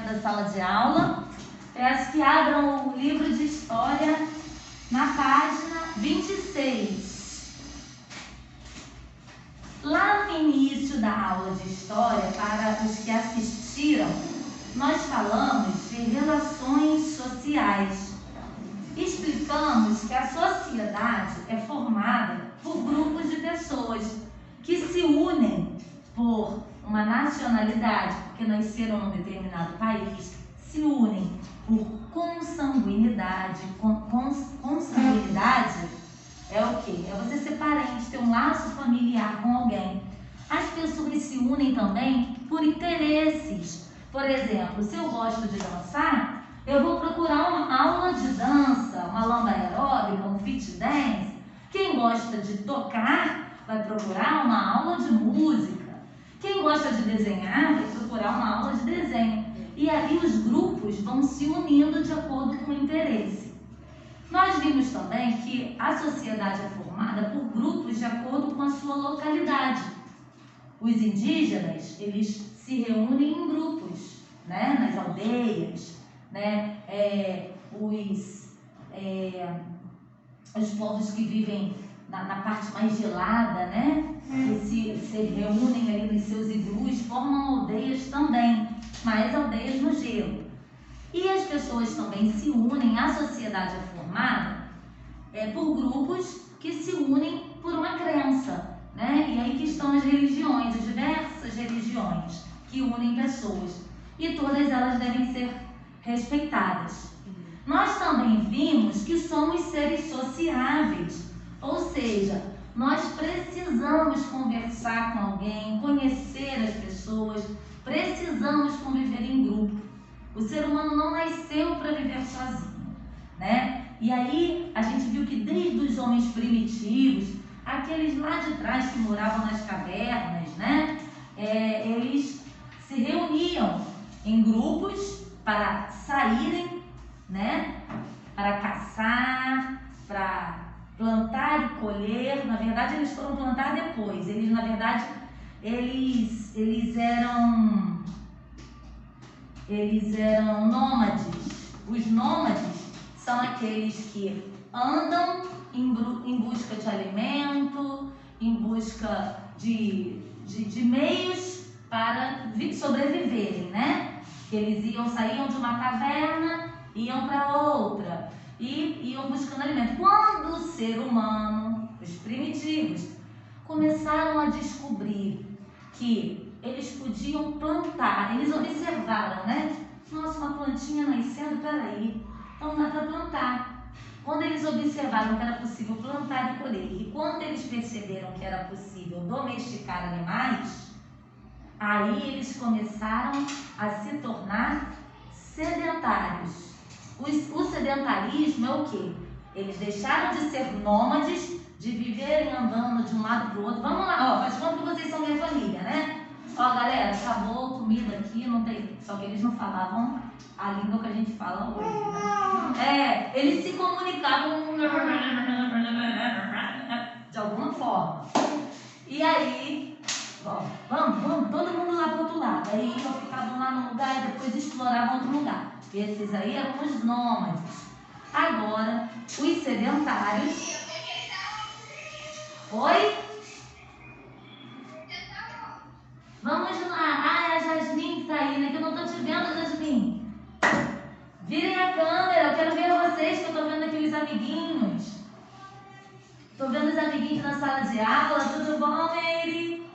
dentro da sala de aula. Peço que abram o livro de história na página 26. Lá no início da aula de história, para os que assistiram, nós falamos de relações sociais. Explicamos que a sociedade é formada por grupos de pessoas que se unem por uma nacionalidade, porque nasceram num determinado país, se unem por consanguinidade. Consanguinidade é o quê? É você ser parente, ter um laço familiar com alguém. As pessoas se unem também por interesses. Por exemplo, se eu gosto de dançar, eu vou procurar uma aula de dança, uma lamba aeróbica, um fit dance. Quem gosta de tocar vai procurar uma aula de música. Quem gosta de desenhar vai procurar uma aula de desenho. E ali os grupos vão se unindo de acordo com o interesse. Nós vimos também que a sociedade é formada por grupos de acordo com a sua localidade. Os indígenas, eles se reúnem em grupos, né? Nas aldeias, né? Os povos que vivem na parte mais gelada, né? Que se reúnem ali nos seus iglus, formam aldeias também, mas aldeias no gelo. E as pessoas também se unem, a sociedade é formada por grupos que se unem por uma crença, né? E aí que estão as religiões, as diversas religiões que unem pessoas. E todas elas devem ser respeitadas. Nós também vimos que somos seres sociáveis, ou seja, nós precisamos conversar com alguém, conhecer as pessoas, precisamos conviver em grupo. O ser humano não nasceu para viver sozinho, né? E aí a gente viu que desde os homens primitivos, aqueles lá de trás que moravam nas cavernas, né? Eles se reuniam em grupos para saírem, né? Para caçar, para plantar e colher. Na verdade, eles foram plantar depois. Eles, na verdade, eles eram nômades. Os nômades são aqueles que andam em busca de alimento, em busca de meios para sobreviverem, né? Eles saíam de uma caverna, iam para outra e iam buscando alimento. Quando o ser humano, os primitivos, começaram a descobrir que eles podiam plantar, eles observaram, né? Nossa, uma plantinha nascendo, peraí, então dá para plantar. Quando eles observaram que era possível plantar e colher, e quando eles perceberam que era possível domesticar animais, aí eles começaram a se tornar sedentários. O sedentarismo é o quê? Eles deixaram de ser nômades, de viverem andando de um lado para o outro. Vamos lá, ó, faz conta que vocês são minha família, né? Ó, galera, acabou a comida aqui, não tem... Só que eles não falavam a língua que a gente fala hoje, né? Eles se comunicavam de alguma forma. E aí, ó, vamos, todo mundo lá pro outro lado. Aí ficavam lá num lugar e depois exploravam outro lugar. Esses aí eram os nômades. Agora, os sedentários... Oi? Vamos lá. É a Jasmine que tá aí, né? Que eu não tô te vendo, Jasmine. Virem a câmera, eu quero ver vocês, que eu tô vendo aqui os amiguinhos. Tô vendo os amiguinhos na sala de aula. Tudo bom, Meire?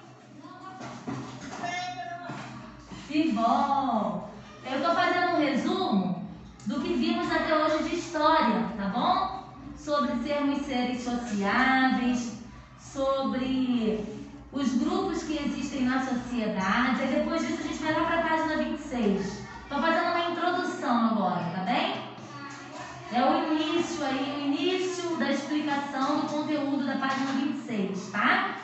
Que bom. Eu tô fazendo um resumo do que vimos até hoje de história, tá bom? Sobre sermos seres sociáveis, sobre os grupos que existem na sociedade. E depois disso a gente vai lá para a página 26. Estou fazendo uma introdução agora, tá bem? É o início aí, o início da explicação do conteúdo da página 26, tá?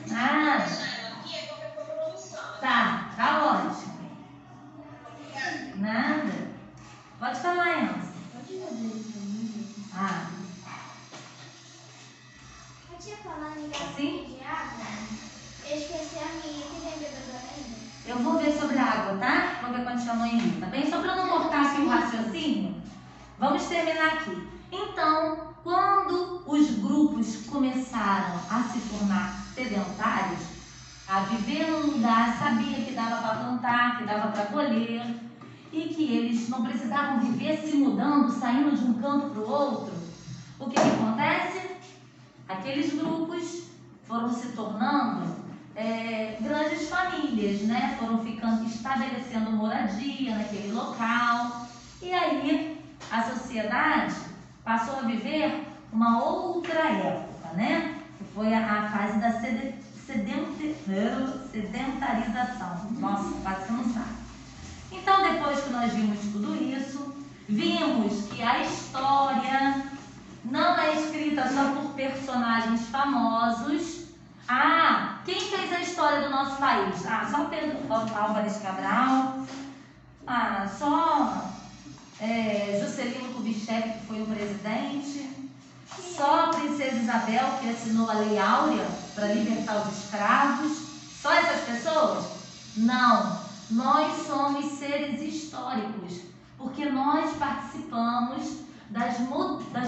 Nada. Tá ótimo. Nada. Pode falar, Elsa. Pode fazer isso pra mim? Eu tinha falado em assim? de água. Eu esqueci a minha. Você tem bebedora ainda? Eu vou ver sobre a água. Vamos terminar aqui. Então, quando os grupos começaram a se tornar sedentários, a viver num lugar, sabia que dava para plantar, que dava para colher, e que eles não precisavam viver se mudando, saindo de um canto para o outro, o que acontece? Aqueles grupos foram se tornando grandes famílias, né? Foram estabelecendo moradia naquele local, e aí a sociedade passou a viver uma outra época, né? Que foi a fase da sedentarização. Nossa, quase que não sabe. Então, depois que nós vimos tudo isso, vimos que a história não é escrita só por personagens famosos. Ah, quem fez a história do nosso país? Ah, só Pedro Álvares Cabral. Ah, só Juscelino Kubitschek, que foi o presidente. Só a Princesa Isabel, que assinou a Lei Áurea para libertar os escravos. Só essas pessoas? Não. Nós somos seres históricos, porque nós participamos das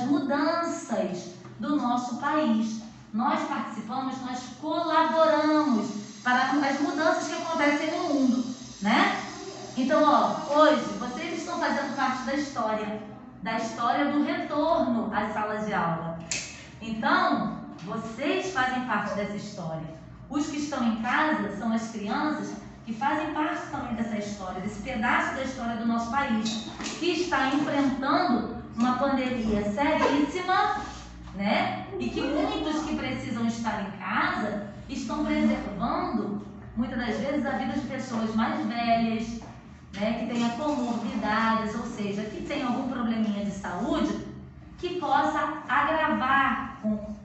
mudanças do nosso país. Nós participamos, nós colaboramos para as mudanças que acontecem no mundo, né? Então, hoje, vocês estão fazendo parte da história do retorno às salas de aula. Então, vocês fazem parte dessa história. Os que estão em casa são as crianças que fazem parte também dessa história, desse pedaço da história do nosso país, que está enfrentando uma pandemia seríssima, né? E que muitos que precisam estar em casa estão preservando, muitas das vezes, a vida de pessoas mais velhas, né? Que tenham comorbidades, ou seja, que tenham algum probleminha de saúde que possa agravar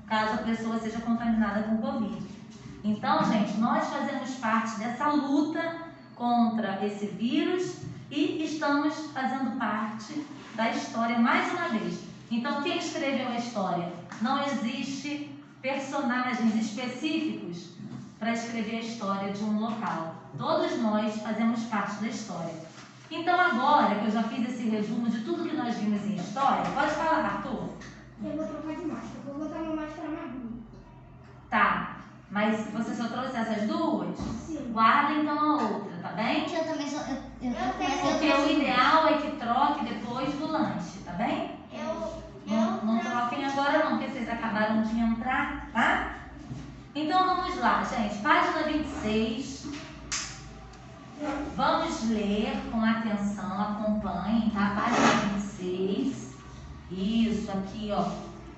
caso a pessoa seja contaminada com Covid. Então, gente, nós fazemos parte dessa luta contra esse vírus e estamos fazendo parte da história mais uma vez. Então, quem escreveu a história? Não existe personagens específicos para escrever a história de um local. Todos nós fazemos parte da história. Então, agora que eu já fiz esse resumo de tudo que nós vimos em história, pode falar, Arthur? Eu vou trocar de máscara. Eu vou botar uma máscara mais bonita. Tá. Mas você só trouxe essas duas? Sim. Guarda então a outra, tá bem? Eu também sou. Porque o ideal é que troque depois do lanche, tá bem? Não troquem agora não, porque vocês acabaram de entrar, tá? Então vamos lá, gente. Página 26. Vamos ler com atenção, acompanhem, tá? Página 26. Isso, aqui, ó.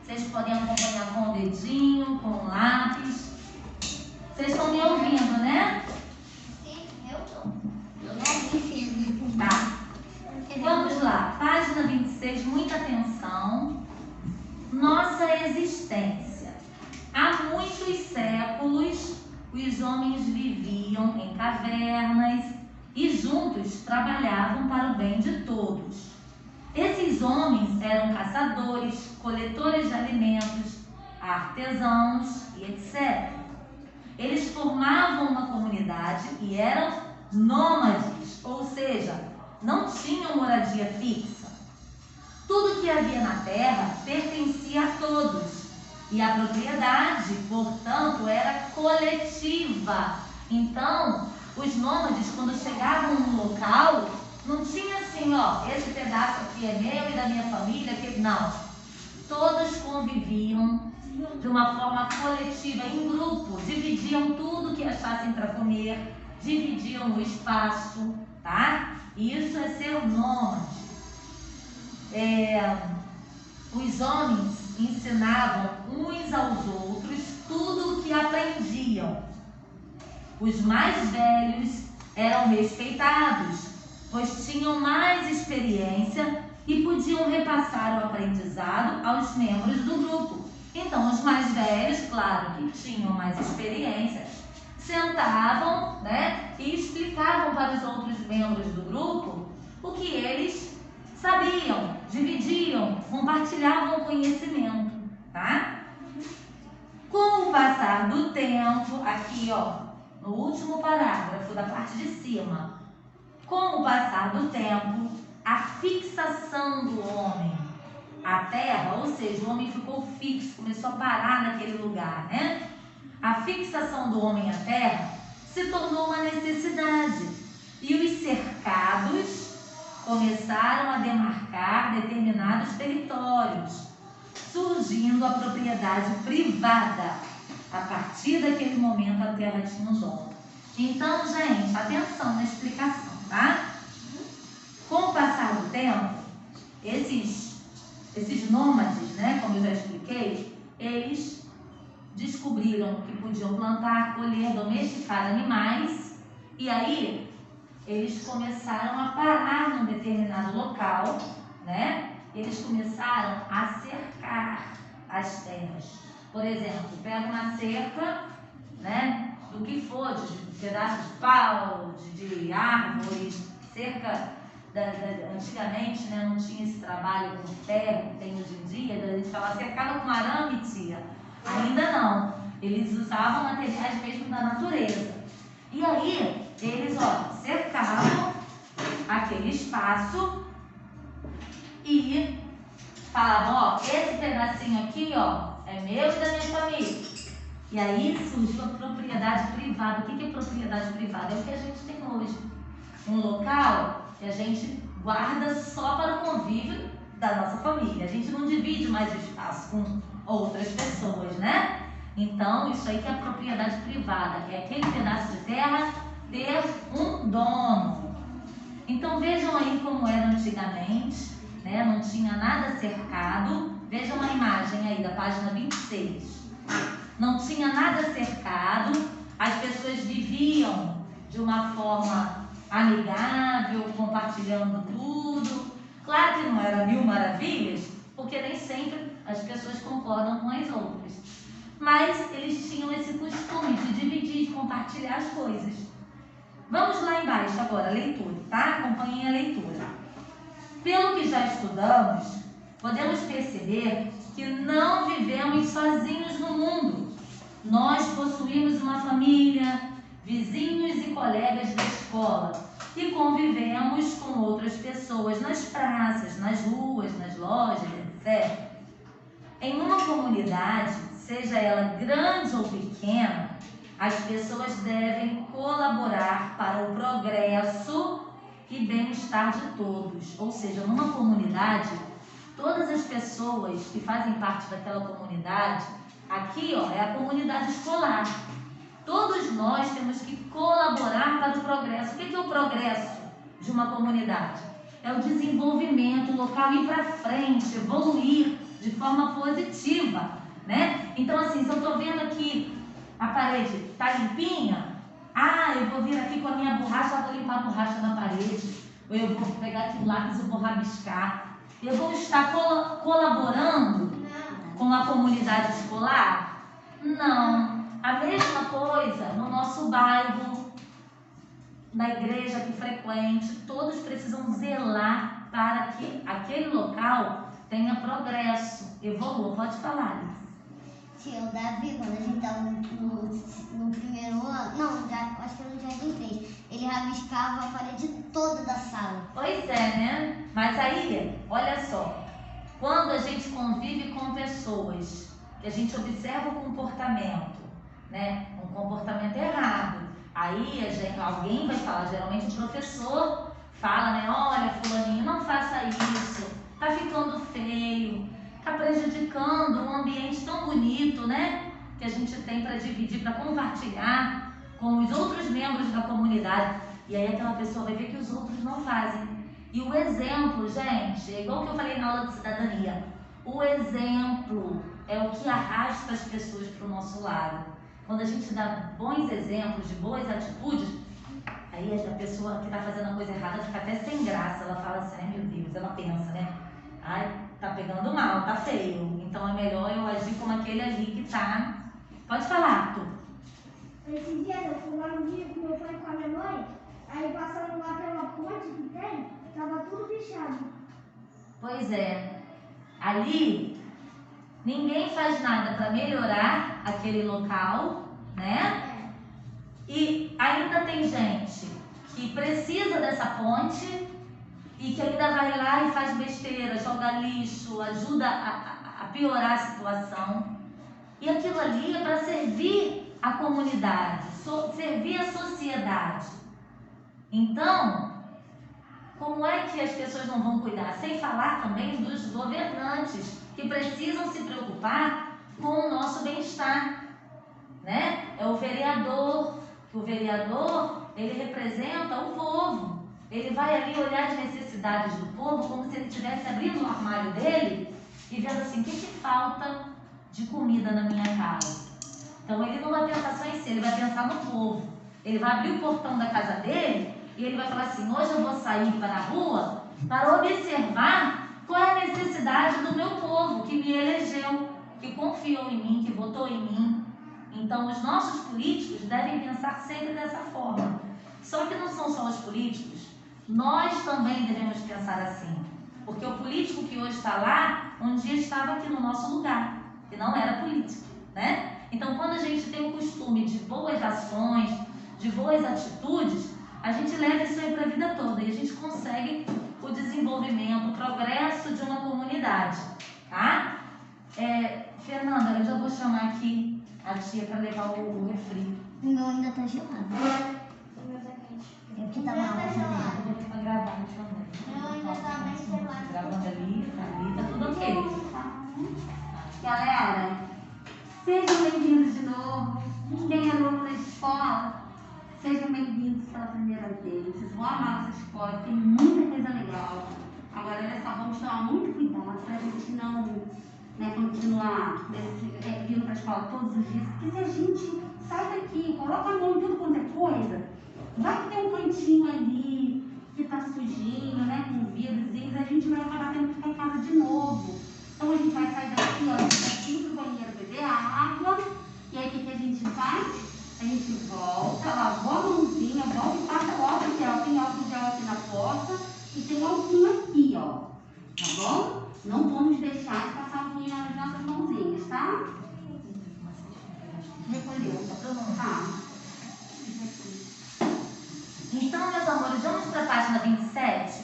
Vocês podem acompanhar com o dedinho, com o lápis. Vocês estão me ouvindo, né? Sim, eu tô. Eu não me Tá. Vamos lá. Página 26, muita atenção. Nossa existência. Há muitos séculos, os homens viviam em cavernas e juntos trabalhavam para o bem de todos. Esses homens eram caçadores, coletores de alimentos, artesãos e etc. Eles formavam uma comunidade e eram nômades, ou seja, não tinham moradia fixa. Tudo que havia na terra pertencia a todos e a propriedade, portanto, era coletiva. Então, os nômades, quando chegavam num local, não tinha assim, esse pedaço aqui é meu e da minha família, não. Todos conviviam de uma forma coletiva, em grupo, dividiam tudo que achassem para comer, dividiam o espaço, tá? Isso é ser nômade. Os homens ensinavam uns aos outros tudo o que aprendiam. Os mais velhos eram respeitados, pois tinham mais experiência e podiam repassar o aprendizado aos membros do grupo. Então, os mais velhos, claro que tinham mais experiência, sentavam, né, e explicavam para os outros membros do grupo o que eles sabiam, dividiam, compartilhavam o conhecimento, tá? Com o passar do tempo, aqui, no último parágrafo da parte de cima, com o passar do tempo, a fixação do homem a terra, ou seja, o homem ficou fixo, começou a parar naquele lugar, né? A fixação do homem à terra se tornou uma necessidade e os cercados começaram a demarcar determinados territórios, surgindo a propriedade privada. A partir daquele momento a terra tinha um dono. Então, gente, atenção na explicação, tá? Com o passar do tempo, esses nômades, né, como eu já expliquei, eles descobriram que podiam plantar, colher, domesticar animais, e aí eles começaram a parar num determinado local, né? Eles começaram a cercar as terras. Por exemplo, pega uma cerca, né, do que for, de pedaços de pau, de árvores, cerca. Antigamente, né, não tinha esse trabalho com ferro que tem hoje em dia, a gente fala cercava com arame, tia. Ainda não. Eles usavam materiais mesmo da natureza. E aí, eles, cercavam aquele espaço e falavam, esse pedacinho aqui, é meu e da minha família. E aí surgiu a propriedade privada. O que é propriedade privada? É o que a gente tem hoje. Um local que a gente guarda só para o convívio da nossa família. A gente não divide mais o espaço com outras pessoas, né? Então, isso aí que é a propriedade privada. É aquele pedaço de terra ter um dono. Então, vejam aí como era antigamente, né? Não tinha nada cercado. Vejam a imagem aí da página 26. Não tinha nada cercado. As pessoas viviam de uma forma amigável, compartilhando tudo. Claro que não era mil maravilhas, porque nem sempre as pessoas concordam com as outras. Mas eles tinham esse costume de dividir, de compartilhar as coisas. Vamos lá embaixo agora, a leitura, tá? Acompanhem a leitura. Pelo que já estudamos, podemos perceber que não vivemos sozinhos no mundo. Nós possuímos uma família, vizinhos e colegas da escola e convivemos com outras pessoas nas praças, nas ruas, nas lojas, etc. Em uma comunidade, seja ela grande ou pequena, as pessoas devem colaborar para o progresso e bem-estar de todos. Ou seja, numa comunidade, todas as pessoas que fazem parte daquela comunidade, aqui é a comunidade escolar. Todos nós temos que colaborar para o progresso. O que é o progresso de uma comunidade? É o desenvolvimento local, ir para frente, evoluir de forma positiva, né? Então, assim, se eu estou vendo aqui a parede está limpinha, eu vou vir aqui com a minha borracha, vou limpar a borracha na parede, ou eu vou pegar aqui o lápis e vou rabiscar. Eu vou estar colaborando com a comunidade escolar? Não. A mesma coisa no nosso bairro, na igreja que frequente, todos precisam zelar para que aquele local tenha progresso, evolua. Pode falar, Alice. Tia, o Davi, quando a gente estava no primeiro ano, acho que era no Jardim 3, ele rabiscava a parede toda da sala. Pois é, né? Mas aí, olha só, quando a gente convive com pessoas, que a gente observa o comportamento, né? Um comportamento errado, aí alguém vai falar, geralmente o professor fala, né? Olha, fulaninho, não faça isso, tá ficando feio, tá prejudicando um ambiente tão bonito, né? Que a gente tem para dividir, para compartilhar com os outros membros da comunidade. E aí aquela pessoa vai ver que os outros não fazem. E o exemplo, gente, é igual que eu falei na aula de cidadania. O exemplo é o que arrasta as pessoas para o nosso lado. Quando a gente dá bons exemplos de boas atitudes, aí a pessoa que está fazendo a coisa errada fica até sem graça. Ela fala assim, meu Deus, ela pensa, né? Tá pegando mal, tá feio. Então é melhor eu agir como aquele ali que tá. Pode falar, Arthur. Esses dias eu fui lá no dia com meu pai e com a minha mãe, aí passando lá pela ponte que tem, tava tudo bichado. Pois é. Ali, ninguém faz nada para melhorar aquele local, né? E ainda tem gente que precisa dessa ponte e que ainda vai lá e faz besteira, joga lixo, ajuda a piorar a situação. E aquilo ali é para servir a comunidade, servir a sociedade. Então, como é que as pessoas não vão cuidar? Sem falar também dos governantes, que precisam se preocupar com o nosso bem-estar, né? É o vereador, que o vereador, ele representa o povo. Ele vai ali olhar as necessidades do povo como se ele estivesse abrindo o armário dele e vendo assim, o que falta de comida na minha casa. Então ele não vai pensar só em si, ele vai pensar no povo. Ele vai abrir o portão da casa dele e ele vai falar assim, hoje eu vou sair para a rua para observar qual é a necessidade do meu povo que me elegeu, que confiou em mim, que votou em mim. Então os nossos políticos devem pensar sempre dessa forma. Só que não são só os políticos, nós também devemos pensar assim. Porque o político que hoje está lá, um dia estava aqui no nosso lugar, e não era político, né? Então quando a gente tem o costume de boas ações, de boas atitudes, a gente leva isso aí para a vida toda e a gente consegue o desenvolvimento, o progresso de uma comunidade, tá? Fernanda, eu já vou chamar aqui a tia para levar o refri. O meu ainda tá gelado. Eu que tava na janela. Eu vou gravar também. Eu ainda tá bem gelado. Gravando ali, tá tudo ok. Galera, sejam bem-vindos de novo. Quem é novo na escola, sejam bem-vindos pela primeira vez. Vocês vão amar essa escola, tem muita coisa legal. Agora, olha só, vamos tomar muito cuidado para a gente não continuar vindo para a escola todos os dias. Porque se a gente sai daqui, coloca a mão em tudo quanto é coisa, vai que tem um cantinho ali que está sujinho, né, com vírus, a gente vai acabar tendo que ficar em casa de novo. Então a gente vai sair daqui, ó, aqui pro banheiro beber água, e aí o que a gente faz? A gente volta, lavou a mãozinha, volta e passa o álcool gel. Tem álcool gel aqui na porta e tem álcool aqui, ó. Tá bom? Não vamos deixar de passar álcool nas nossas mãozinhas, tá? Recolheu, tá? Então, meus amores, vamos para a página 27.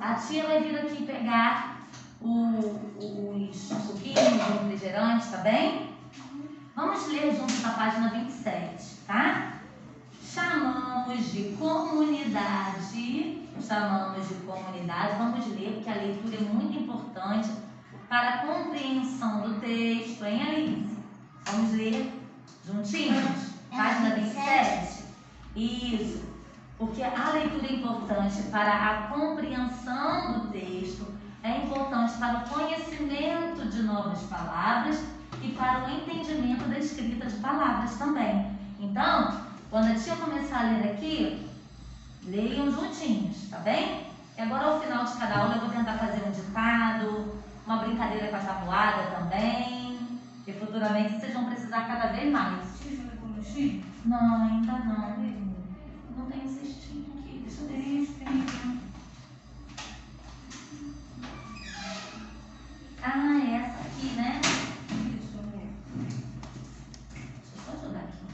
A tia vai vir aqui pegar os suquinhos, o refrigerante, tá bem? Vamos ler juntos a página 27, tá? Chamamos de comunidade. Vamos ler, porque a leitura é muito importante para a compreensão do texto, hein, Alice? Vamos ler juntinhos? Página 27? Isso. Porque a leitura é importante para a compreensão do texto, é importante para o conhecimento de novas palavras e para o entendimento da escrita de palavras também. Então, quando a tia começar a ler aqui, leiam juntinhos, tá bem? E agora, ao final de cada aula, eu vou tentar fazer um ditado, uma brincadeira com a tabuada também, e futuramente vocês vão precisar cada vez mais. Não, ainda não. Não tem cestinho aqui, deixa eu ver. Ah, é essa aqui, né? Deixa eu só ajudar aqui.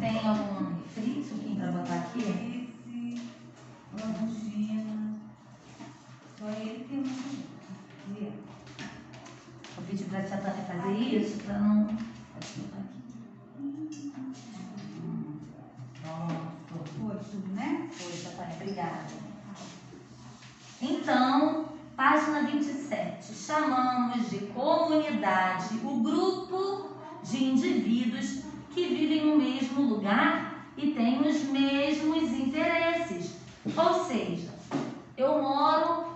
Tem algum refri, suquinho pra botar aqui? Vou pedir para a tia Tânia fazer isso, para não... Pronto. Foi tudo, né? Foi, tia Tânia, obrigada. Então, página 27. Chamamos de comunidade o grupo de indivíduos que vivem no mesmo lugar e têm os mesmos interesses. Ou seja, eu moro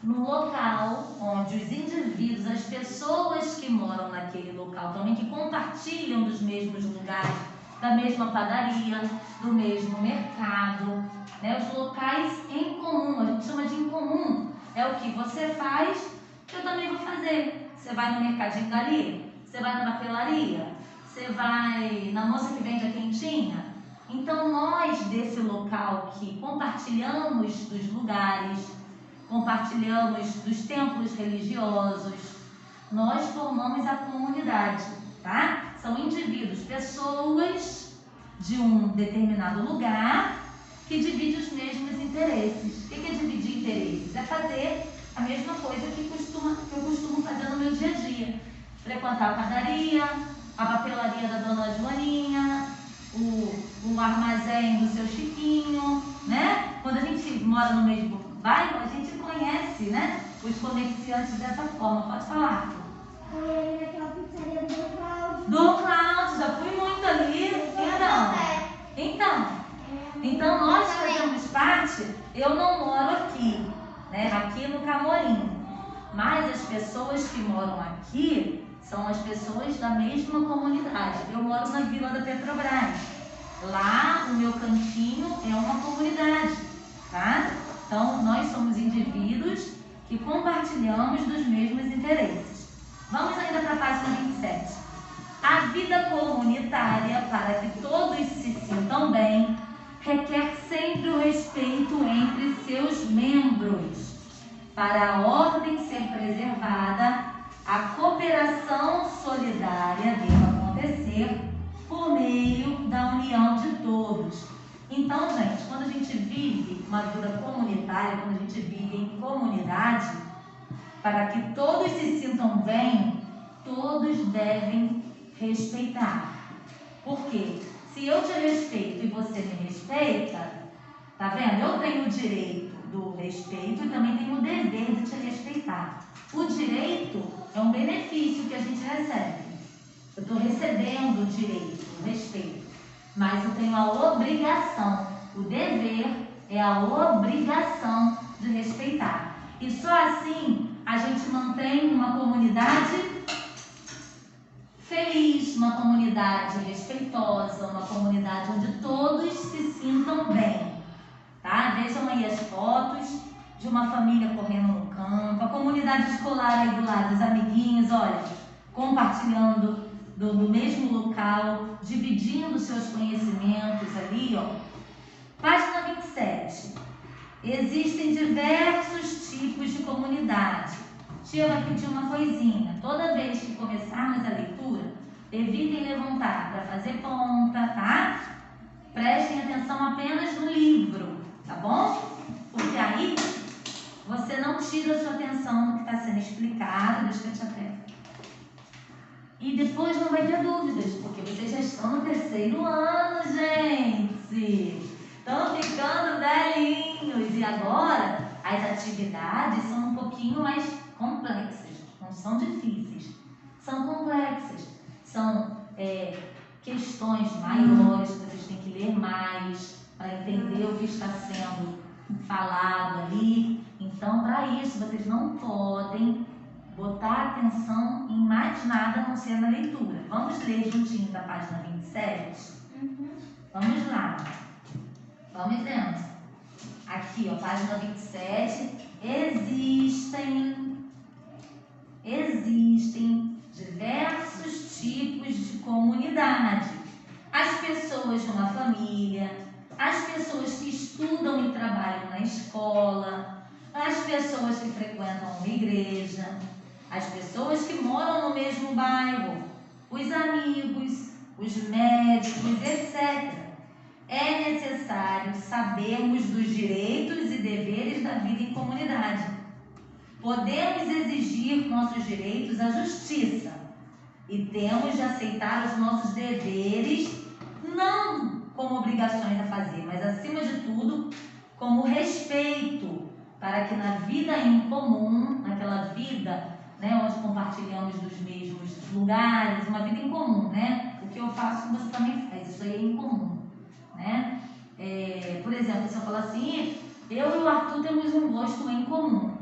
no local onde os indivíduos, as pessoas que moram naquele local também, que compartilham dos mesmos lugares, da mesma padaria, do mesmo mercado, né? Os locais em comum, a gente chama de em comum. É o que você faz, que eu também vou fazer. Você vai no mercadinho dali, você vai na papelaria, você vai na moça que vende a quentinha. Então nós desse local que compartilhamos dos lugares, compartilhamos dos templos religiosos, nós formamos a comunidade, tá? São indivíduos, pessoas de um determinado lugar que dividem os mesmos interesses. O que é dividir interesses? É fazer a mesma coisa que eu costumo fazer no meu dia a dia. Frequentar a padaria, a papelaria da dona Joaninha, o armazém do seu Chiquinho, né? Quando a gente mora no mesmo bairro, a gente conhece, né, os comerciantes dessa forma. Pode falar. Foi naquela pizzaria do Cláudio. Do Cláudio, já fui muito ali. Então nós fazemos parte. Eu não moro aqui, né, aqui no Camorim, mas as pessoas que moram aqui são as pessoas da mesma comunidade. Eu moro na Vila da Petrobras. Lá, o meu cantinho é uma comunidade, tá? Então, nós somos indivíduos que compartilhamos dos mesmos interesses. Vamos ainda para a página 27. A vida comunitária, para que todos se sintam bem, requer sempre o respeito entre seus membros. Para a ordem ser preservada, a cooperação solidária deve acontecer por meio da união de todos. Então, gente, quando a gente vive uma vida comunitária, quando a gente vive em comunidade, para que todos se sintam bem, todos devem respeitar. Por quê? Se eu te respeito e você me respeita, tá vendo? Eu tenho o direito do respeito e também tenho o dever de te respeitar. O direito é um benefício que a gente recebe. Eu estou recebendo o direito, o respeito. Mas eu tenho a obrigação. O dever é a obrigação de respeitar. E só assim a gente mantém uma comunidade feliz, uma comunidade respeitosa, uma comunidade onde todos se sintam bem. Tá? Vejam aí as fotos de uma família correndo no campo, a comunidade escolar aí do lado, os amiguinhos, olha, compartilhando do mesmo local, dividindo seus conhecimentos ali, ó. Página 27. Existem diversos tipos de comunidade. Tia vai pedir uma coisinha. Toda vez que começarmos a leitura, evitem levantar para fazer ponta, tá? Prestem atenção apenas no livro, tá bom? Porque aí você não tira a sua atenção no que está sendo explicado. Deixa eu te até. E depois não vai ter dúvidas, porque vocês já estão no 3º ano, gente. Estão ficando velhinhos. E agora, as atividades são um pouquinho mais complexas. Não são difíceis. São complexas. São questões maiores que vocês têm que ler mais para entender o que está sendo falado ali. Então, para isso, vocês não podem botar atenção em mais nada a não ser na leitura. Vamos ler juntinho da página 27? Vamos lá. Vamos vendo. Aqui, ó, página 27. Existem diversos tipos de comunidade. As pessoas de uma família, as pessoas que estudam e trabalham na escola, as pessoas que frequentam uma igreja, as pessoas que moram no mesmo bairro, os amigos, os médicos, etc. É necessário sabermos dos direitos e deveres da vida em comunidade. Podemos exigir nossos direitos à justiça e temos de aceitar os nossos deveres, não como obrigações a fazer, mas acima de tudo, como respeito, para que na vida em comum, naquela vida, né, onde compartilhamos dos mesmos lugares, uma vida em comum, né? O que eu faço, você também faz, isso aí é em comum, né? Por exemplo, se eu falar assim, eu e o Arthur temos um gosto em comum.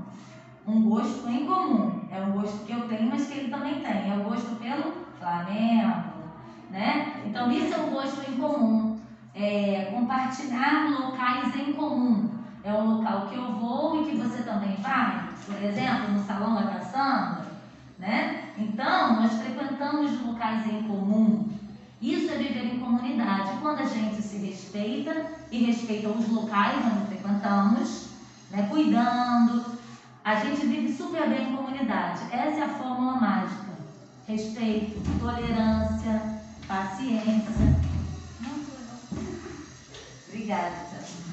Um gosto em comum. É um gosto que eu tenho, mas que ele também tem. É o gosto pelo Flamengo, né? Então, isso é um gosto em comum. Compartilhar locais em comum. É um local que eu vou e que você também vai. Por exemplo, no Salão da Caçamba, né? Então, nós frequentamos locais em comum. Isso é viver em comunidade. Quando a gente se respeita e respeita os locais onde frequentamos, né? Cuidando, a gente vive super bem em comunidade. Essa é a fórmula mágica. Respeito, tolerância, paciência. Obrigada, tia.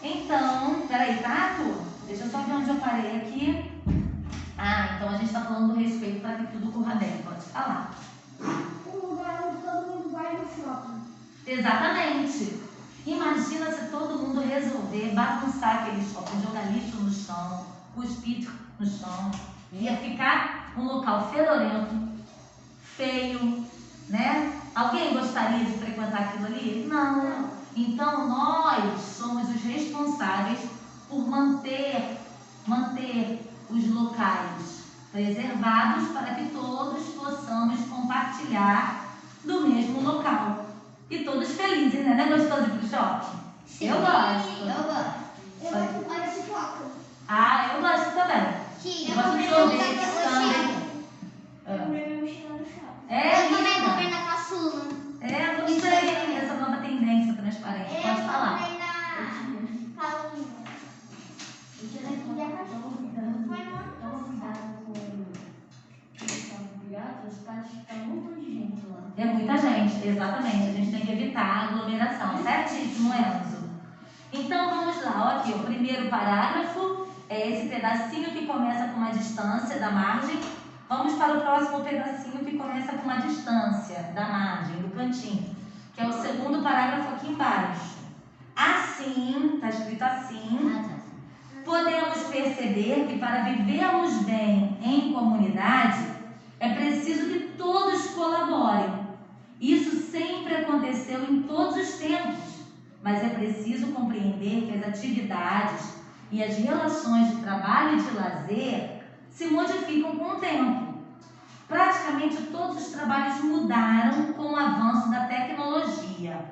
Então, peraí, Tato? Deixa eu só ver onde eu parei aqui. Ah, então a gente está falando do respeito para que tudo corra bem. Pode falar. Um lugar onde todo mundo vai no shopping. Exatamente. Imagina se todo mundo resolver bagunçar aquele shopping, jogar lixo no chão, cuspir no chão. Ia ficar um local fedorento, feio, né? Alguém gostaria de frequentar aquilo ali? Não. Então nós somos os responsáveis por manter os locais preservados para que todos possamos compartilhar do mesmo local. E todos felizes, né? Não é gostoso ir pro shopping? Sim, Eu gosto. Eu gosto. Eu gosto de comer pipoca. Ah, eu gosto também. Sim, Eu gosto de sorvete, sundae. Eu comprei minha mochila no shopping. É, Eu também linda. comprei na caçula. É, gostei dessa nova tendência transparente. Pode falar. Eu comprei na Calunga. E a cachorra. Foi no ano Toma cuidado com o viado, os pais ficam muito de gente lá. É muita gente, exatamente. A gente tem que evitar a aglomeração. Certíssimo, Enzo. Então vamos lá, ó, aqui o primeiro parágrafo é esse pedacinho que começa com uma distância da margem. Vamos para o próximo pedacinho que começa com uma distância da margem, do cantinho, que é o segundo parágrafo aqui embaixo. Assim, está escrito assim, podemos perceber que para vivermos bem em comunidade é preciso que todos colaborem. Isso sempre aconteceu em todos os tempos, mas é preciso compreender que as atividades e as relações de trabalho e de lazer se modificam com o tempo. Praticamente todos os trabalhos mudaram com o avanço da tecnologia.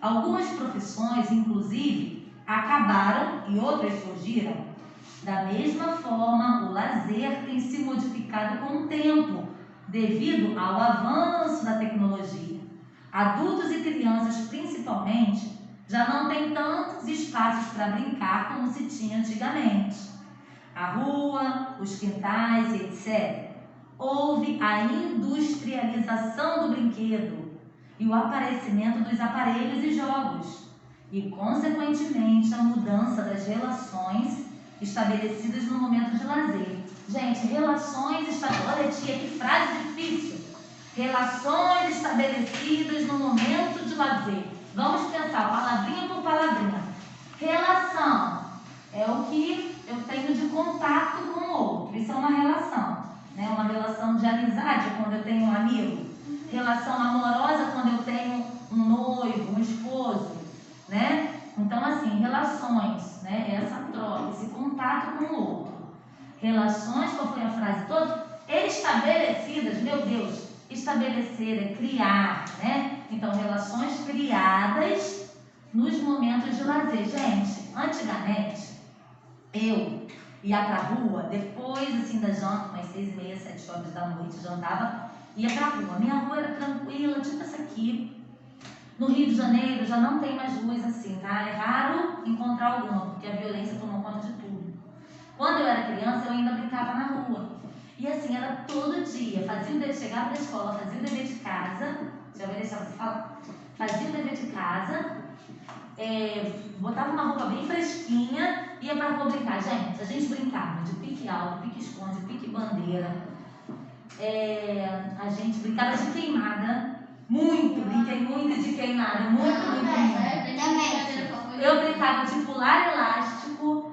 Algumas profissões, inclusive, acabaram e outras surgiram. Da mesma forma, o lazer tem se modificado com o tempo, devido ao avanço da tecnologia. Adultos e crianças, principalmente, já não têm tantos espaços para brincar como se tinha antigamente. A rua, os quintais e etc. Houve a industrialização do brinquedo e o aparecimento dos aparelhos e jogos, e, consequentemente, a mudança das relações estabelecidas no momento de lazer. Gente, relações estabelecidas... Olha, tia, que frase difícil. Relações estabelecidas no momento de lazer. Vamos pensar palavrinha por palavrinha. Relação é o que eu tenho de contato com o outro. Isso é uma relação, né? Uma relação de amizade quando eu tenho um amigo. Relação amorosa quando eu tenho um noivo, um esposo, né? Então, assim, relações, né? Essa troca, esse contato com o outro. Relações, qual foi a frase toda? Estabelecidas, meu Deus, estabelecer é criar, né? Então, relações criadas nos momentos de lazer. Gente, antigamente, eu ia pra rua, depois, assim, da janta, umas 6h30, 7 horas da noite, jantava, ia pra rua. Minha rua era tranquila, tipo essa aqui. No Rio de Janeiro já não tem mais ruas assim, tá? É raro encontrar alguma, porque a violência tomou conta de tudo. Quando eu era criança, eu ainda brincava na rua. E assim, era todo dia. Chegava da escola, fazia o dever de casa. Já vai deixar você falar? Fazia o dever de casa, botava uma roupa bem fresquinha, ia pra rua brincar. Gente, a gente brincava de pique alto, pique esconde, pique bandeira. A gente brincava de queimada. Muito, brinquei muito de queimada, muito. Eu brincava de pular elástico,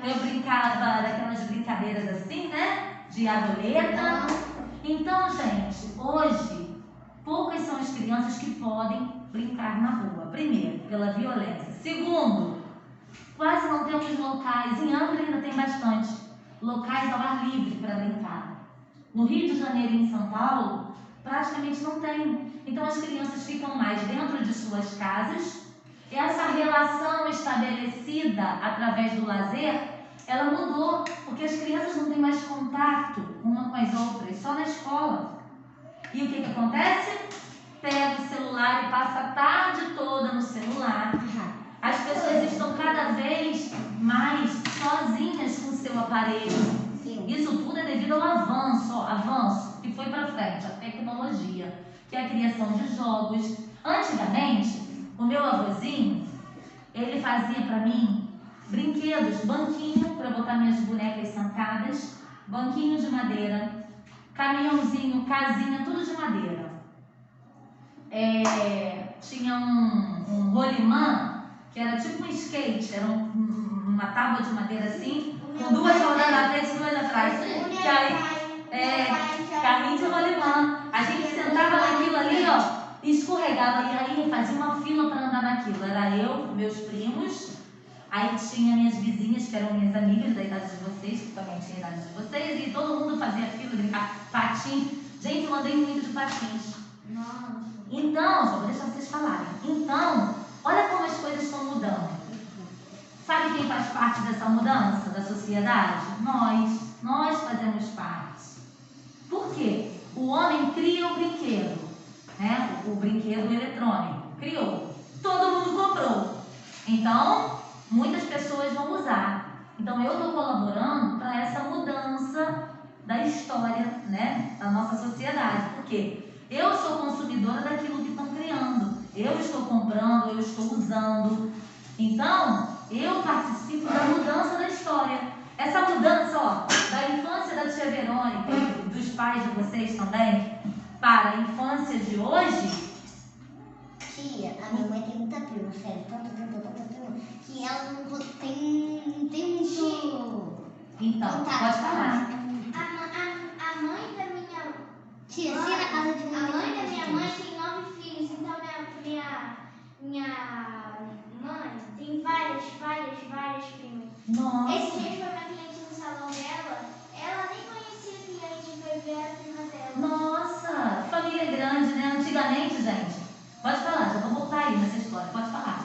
eu brincava daquelas brincadeiras assim, né? De adoleta. Então, gente, hoje, poucas são as crianças que podem brincar na rua. Primeiro, pela violência. Segundo, quase não temos locais, em Angra ainda tem bastante, locais ao ar livre para brincar. No Rio de Janeiro e em São Paulo, praticamente não tem. Então as crianças ficam mais dentro de suas casas. Essa relação estabelecida através do lazer, ela mudou, porque as crianças não têm mais contato uma com as outras, só na escola. E o que acontece? Pega o celular e passa a tarde toda no celular. As pessoas estão cada vez mais sozinhas com o seu aparelho. Sim. Isso tudo é devido ao avanço que foi para frente, a tecnologia, que é a criação de jogos. Antigamente, o meu avôzinho, ele fazia para mim brinquedos, banquinho para botar minhas bonecas sentadas, banquinho de madeira, caminhãozinho, casinha, tudo de madeira. Tinha um rolimã, que era tipo um skate, era uma tábua de madeira assim, com duas rodas na frente e duas atrás. Que aí, carrinho de rolimã. A gente sentava naquilo ali, ó, e escorregava, e aí fazia uma fila para andar naquilo. Era eu, meus primos, aí tinha minhas vizinhas, que eram minhas amigas da idade de vocês, que também tinha a idade de vocês, e todo mundo fazia fila, brincava, patins. Gente, eu andei muito de patins. Nossa. Então, só vou deixar vocês falarem. Então, olha como as coisas estão mudando. Sabe quem faz parte dessa mudança da sociedade? Nós fazemos parte. Por quê? O homem cria o brinquedo, né? O brinquedo eletrônico. Criou. Todo mundo comprou. Então, muitas pessoas vão usar. Então, eu estou colaborando para essa mudança da história, né? Da nossa sociedade. Por quê? Eu sou consumidora daquilo que estão criando. Eu estou comprando, eu estou usando. Então, eu participo da mudança da história. Essa mudança, ó, da infância da tia Verônica e dos pais de vocês também, para a infância de hoje. Tia, a minha mãe tem muita prima, sério, tanta prima, que ela não tem muito. Então, contato. pode falar. A mãe da minha Tia, se na casa de A mãe da minha mãe tem 9 filhos, então minha mãe tem várias primas. Nossa. Esse mês foi uma cliente no salão dela, ela nem conhecia a cliente, foi ver a prima dela. Nossa, família grande, né? Antigamente, gente. Pode falar, já vou voltar aí nessa história. Pode falar.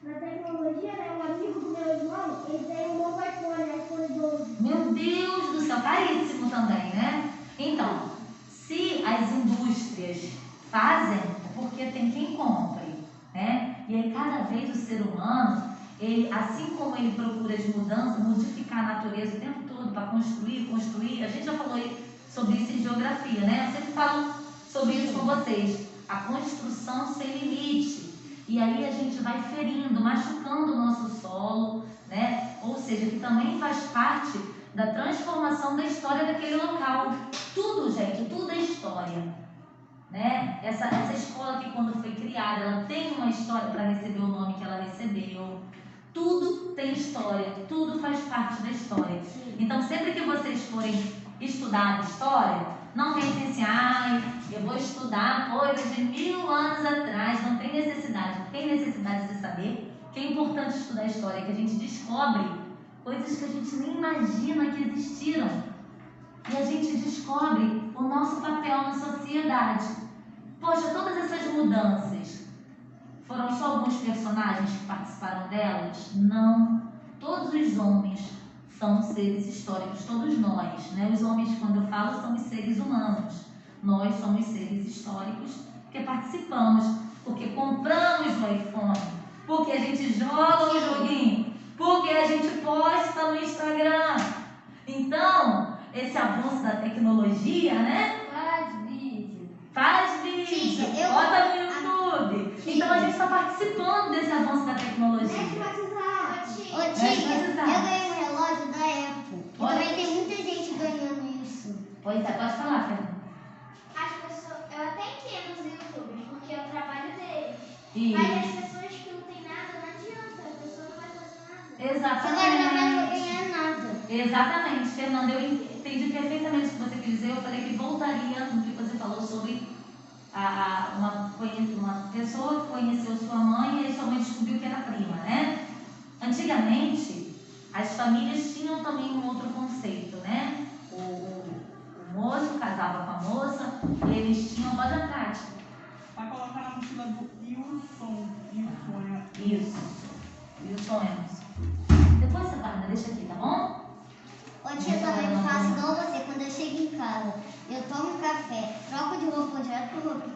Na tecnologia, né, um amigo do meu irmão, ele tem um novo iPhone 12. Meu Deus do céu, caríssimo também, né? Então, se as indústrias fazem, é porque tem quem compre, né? E aí cada vez o ser humano, ele, assim como ele procura de mudança, modificar a natureza o tempo todo para construir, a gente já falou aí sobre isso em geografia, né? Eu sempre falo sobre isso com vocês. A construção sem limite. E aí a gente vai ferindo, machucando o nosso solo, né? Ou seja, que também faz parte da transformação da história daquele local. Tudo, gente, tudo é história, né? Essa escola que quando foi criada, ela tem uma história para receber o nome que ela recebeu. Tudo tem história, tudo faz parte da história. Então, sempre que vocês forem estudar história, não pensem assim, eu vou estudar coisas de 1000 anos atrás, não tem necessidade. Tem necessidade de saber que é importante estudar história, que a gente descobre coisas que a gente nem imagina que existiram. E a gente descobre o nosso papel na sociedade. Poxa, todas essas mudanças foram só alguns personagens que participaram delas? Não. Todos os homens são seres históricos, todos nós, né? Os homens, quando eu falo, são os seres humanos. Nós somos seres históricos porque participamos, porque compramos o iPhone, porque a gente joga o joguinho, porque a gente posta no Instagram. Então, esse avanço da tecnologia, né? Faz vídeo, bota no YouTube. Então, a gente está participando desse avanço da tecnologia. Ô tia, eu ganhei um relógio da Apple. E também tem muita gente ganhando isso. Pois é, pode falar, Fernanda. As pessoas, eu até entendo os youtubers, porque é o trabalho deles. Isso. Mas as pessoas que não têm nada, não adianta, a pessoa não vai fazer nada. Exatamente. Você não vai ganhar nada. Exatamente, Fernanda, eu entendi perfeitamente o que você quis dizer. Eu falei que voltaria no que você falou sobre uma pessoa que conheceu sua mãe e aí sua mãe descobriu que era prima, né? Antigamente, as famílias tinham também um outro conceito, né? O moço casava com a moça e eles tinham voz da prática. Vai colocar na mochila do Wilson. Isso. Wilson Emerson. Depois você deixa aqui, tá bom? Ô tia, eu também faço igual você. Quando eu chego em casa, eu tomo café, troco de roupa direto pro roupa.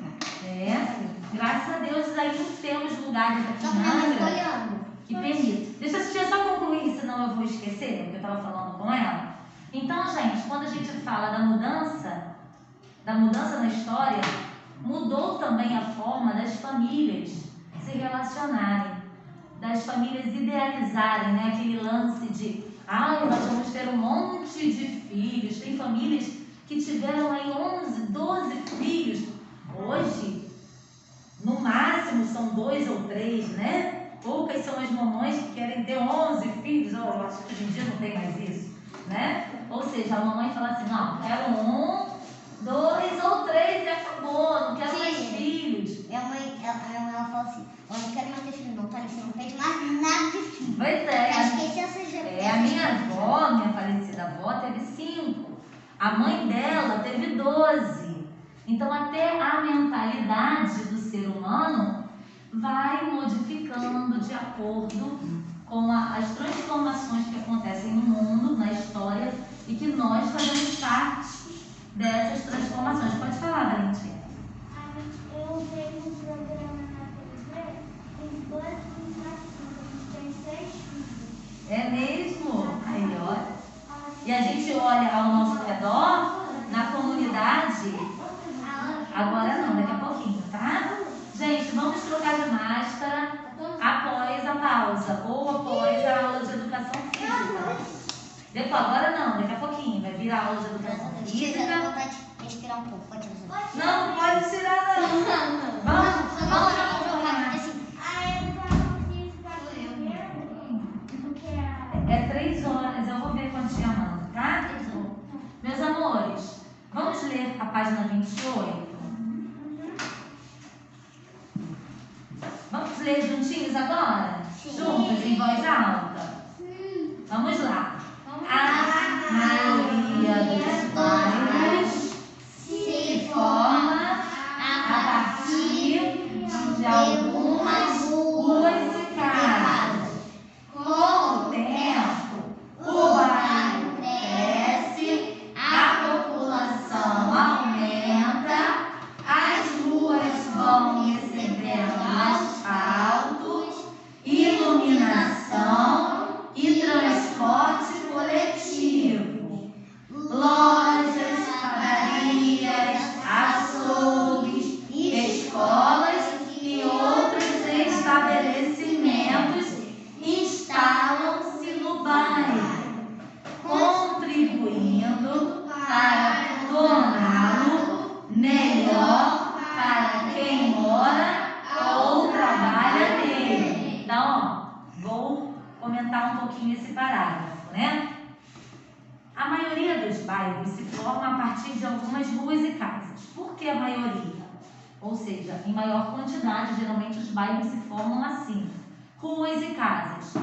Graças a Deus aí não temos lugares aqui Só em pra minha mãe Angra olhando. que permite. Deixa eu só concluir, senão eu vou esquecer o que eu estava falando com ela. Então, gente, quando a gente fala da mudança na história, mudou também a forma das famílias se relacionarem, das famílias idealizarem, né? Aquele lance de, nós vamos ter um monte de filhos. Tem famílias que tiveram aí 11, 12 filhos. Hoje, no máximo, são 2 ou 3, né? Poucas são as mamães que querem ter 11 filhos. Eu acho que hoje em dia não tem mais isso, né? Ou seja, a mamãe fala assim, não, quero 1, 2 ou 3 e acabou, não quero mais filhos. Minha mãe, ela fala assim, eu não quero mais ter filho não, Tânia, você não pede mais nada de filho. Pois é. Acho que essa já A minha avó, minha falecida avó, teve 5. A mãe dela teve 12. Então, até a mentalidade do ser humano vai modificando de acordo com as transformações que acontecem no mundo, na história, e que nós fazemos parte dessas transformações. Pode falar, Valentina. Eu vejo um programa na TV, tem 2 filhos na China, a gente tem 6 filhos. É mesmo? Aí, olha. E a gente olha ao nosso redor, na comunidade. Agora não, daqui a pouquinho, tá? Gente, vamos trocar de máscara após a pausa ou após a aula de educação física. Depois, agora não, daqui a pouquinho. Vai vir a aula de educação Se quiser física. vontade de respirar um pouco, pode usar. Não, não pode tirar não. Vamos jogar. Assim, A educação física porque É 3 horas, eu vou ver quando te chamando, tá? Meus amores, vamos ler a página 28? Vamos ler juntinhos agora? Sim. Juntos, em voz alta? Vamos lá. A maioria dos bairros se forma a partir de algumas ruas e casas. Com o tempo, o bairro cresce, a população aumenta, as ruas vão recebendo asfaltos, iluminação e transporte coletivo. Lojas, padarias, açougues, escolas e outros estabelecimentos instalam-se no bairro, contribuindo para torná-lo melhor para quem mora ou trabalha nele. Então, vou comentar um pouquinho esse parágrafo, né? A maioria dos bairros se forma a partir de algumas ruas e casas. Por que a maioria? Ou seja, em maior quantidade, geralmente os bairros se formam assim: ruas e casas.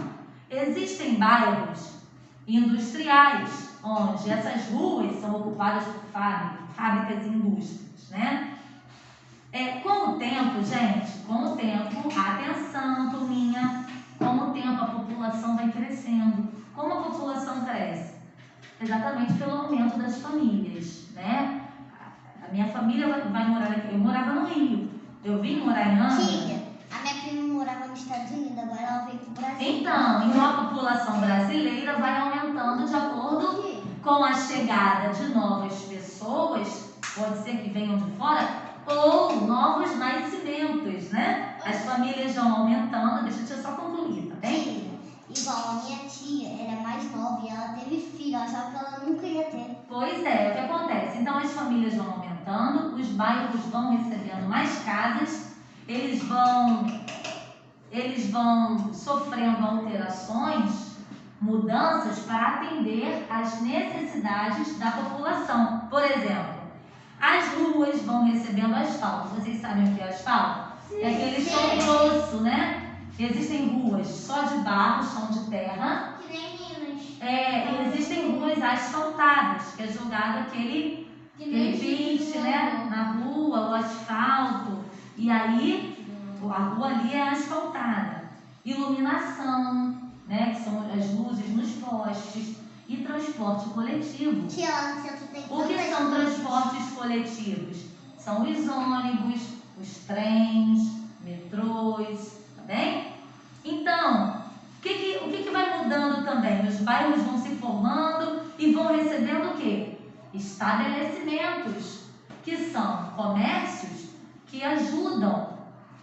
Existem bairros industriais, onde essas ruas são ocupadas por fábricas e indústrias, né? Com o tempo, gente, atenção, turminha, com o tempo a população vai crescendo. Como a população cresce? Exatamente pelo aumento das famílias, né? A minha família vai morar aqui. Eu morava no Rio. Eu vim morar em Angra. Tia, a minha prima morava nos Estados Unidos, agora ela veio pro Brasil. Então a população brasileira vai aumentando de acordo com a chegada de novas pessoas, pode ser que venham de fora, ou novos nascimentos, né? As famílias vão aumentando. Deixa eu só concluir, tá bem? Tia, igual a minha tia, ela é mais nova e ela teve filho, ela achava que ela nunca ia ter. Pois é, o que acontece? Então as famílias vão aumentando, os bairros vão recebendo mais casas, eles vão sofrendo alterações, mudanças para atender às necessidades da população. Por exemplo, as ruas vão recebendo asfalto. Vocês sabem o que é asfalto? É aquele chão grosso, né? Existem ruas só de barro, chão de terra. que nem Minas. E existem ruas asfaltadas, que é jogado aquele piche, né? Na rua, o asfalto. E aí, a rua ali é asfaltada. Iluminação, né? Que são as luzes nos postes. E transporte coletivo. Tia, lá no centro tem O que tantas são coisas. transportes coletivos? São os ônibus, os trens, metrôs, tá bairros vão se formando e vão recebendo o quê? Estabelecimentos, que são comércios que ajudam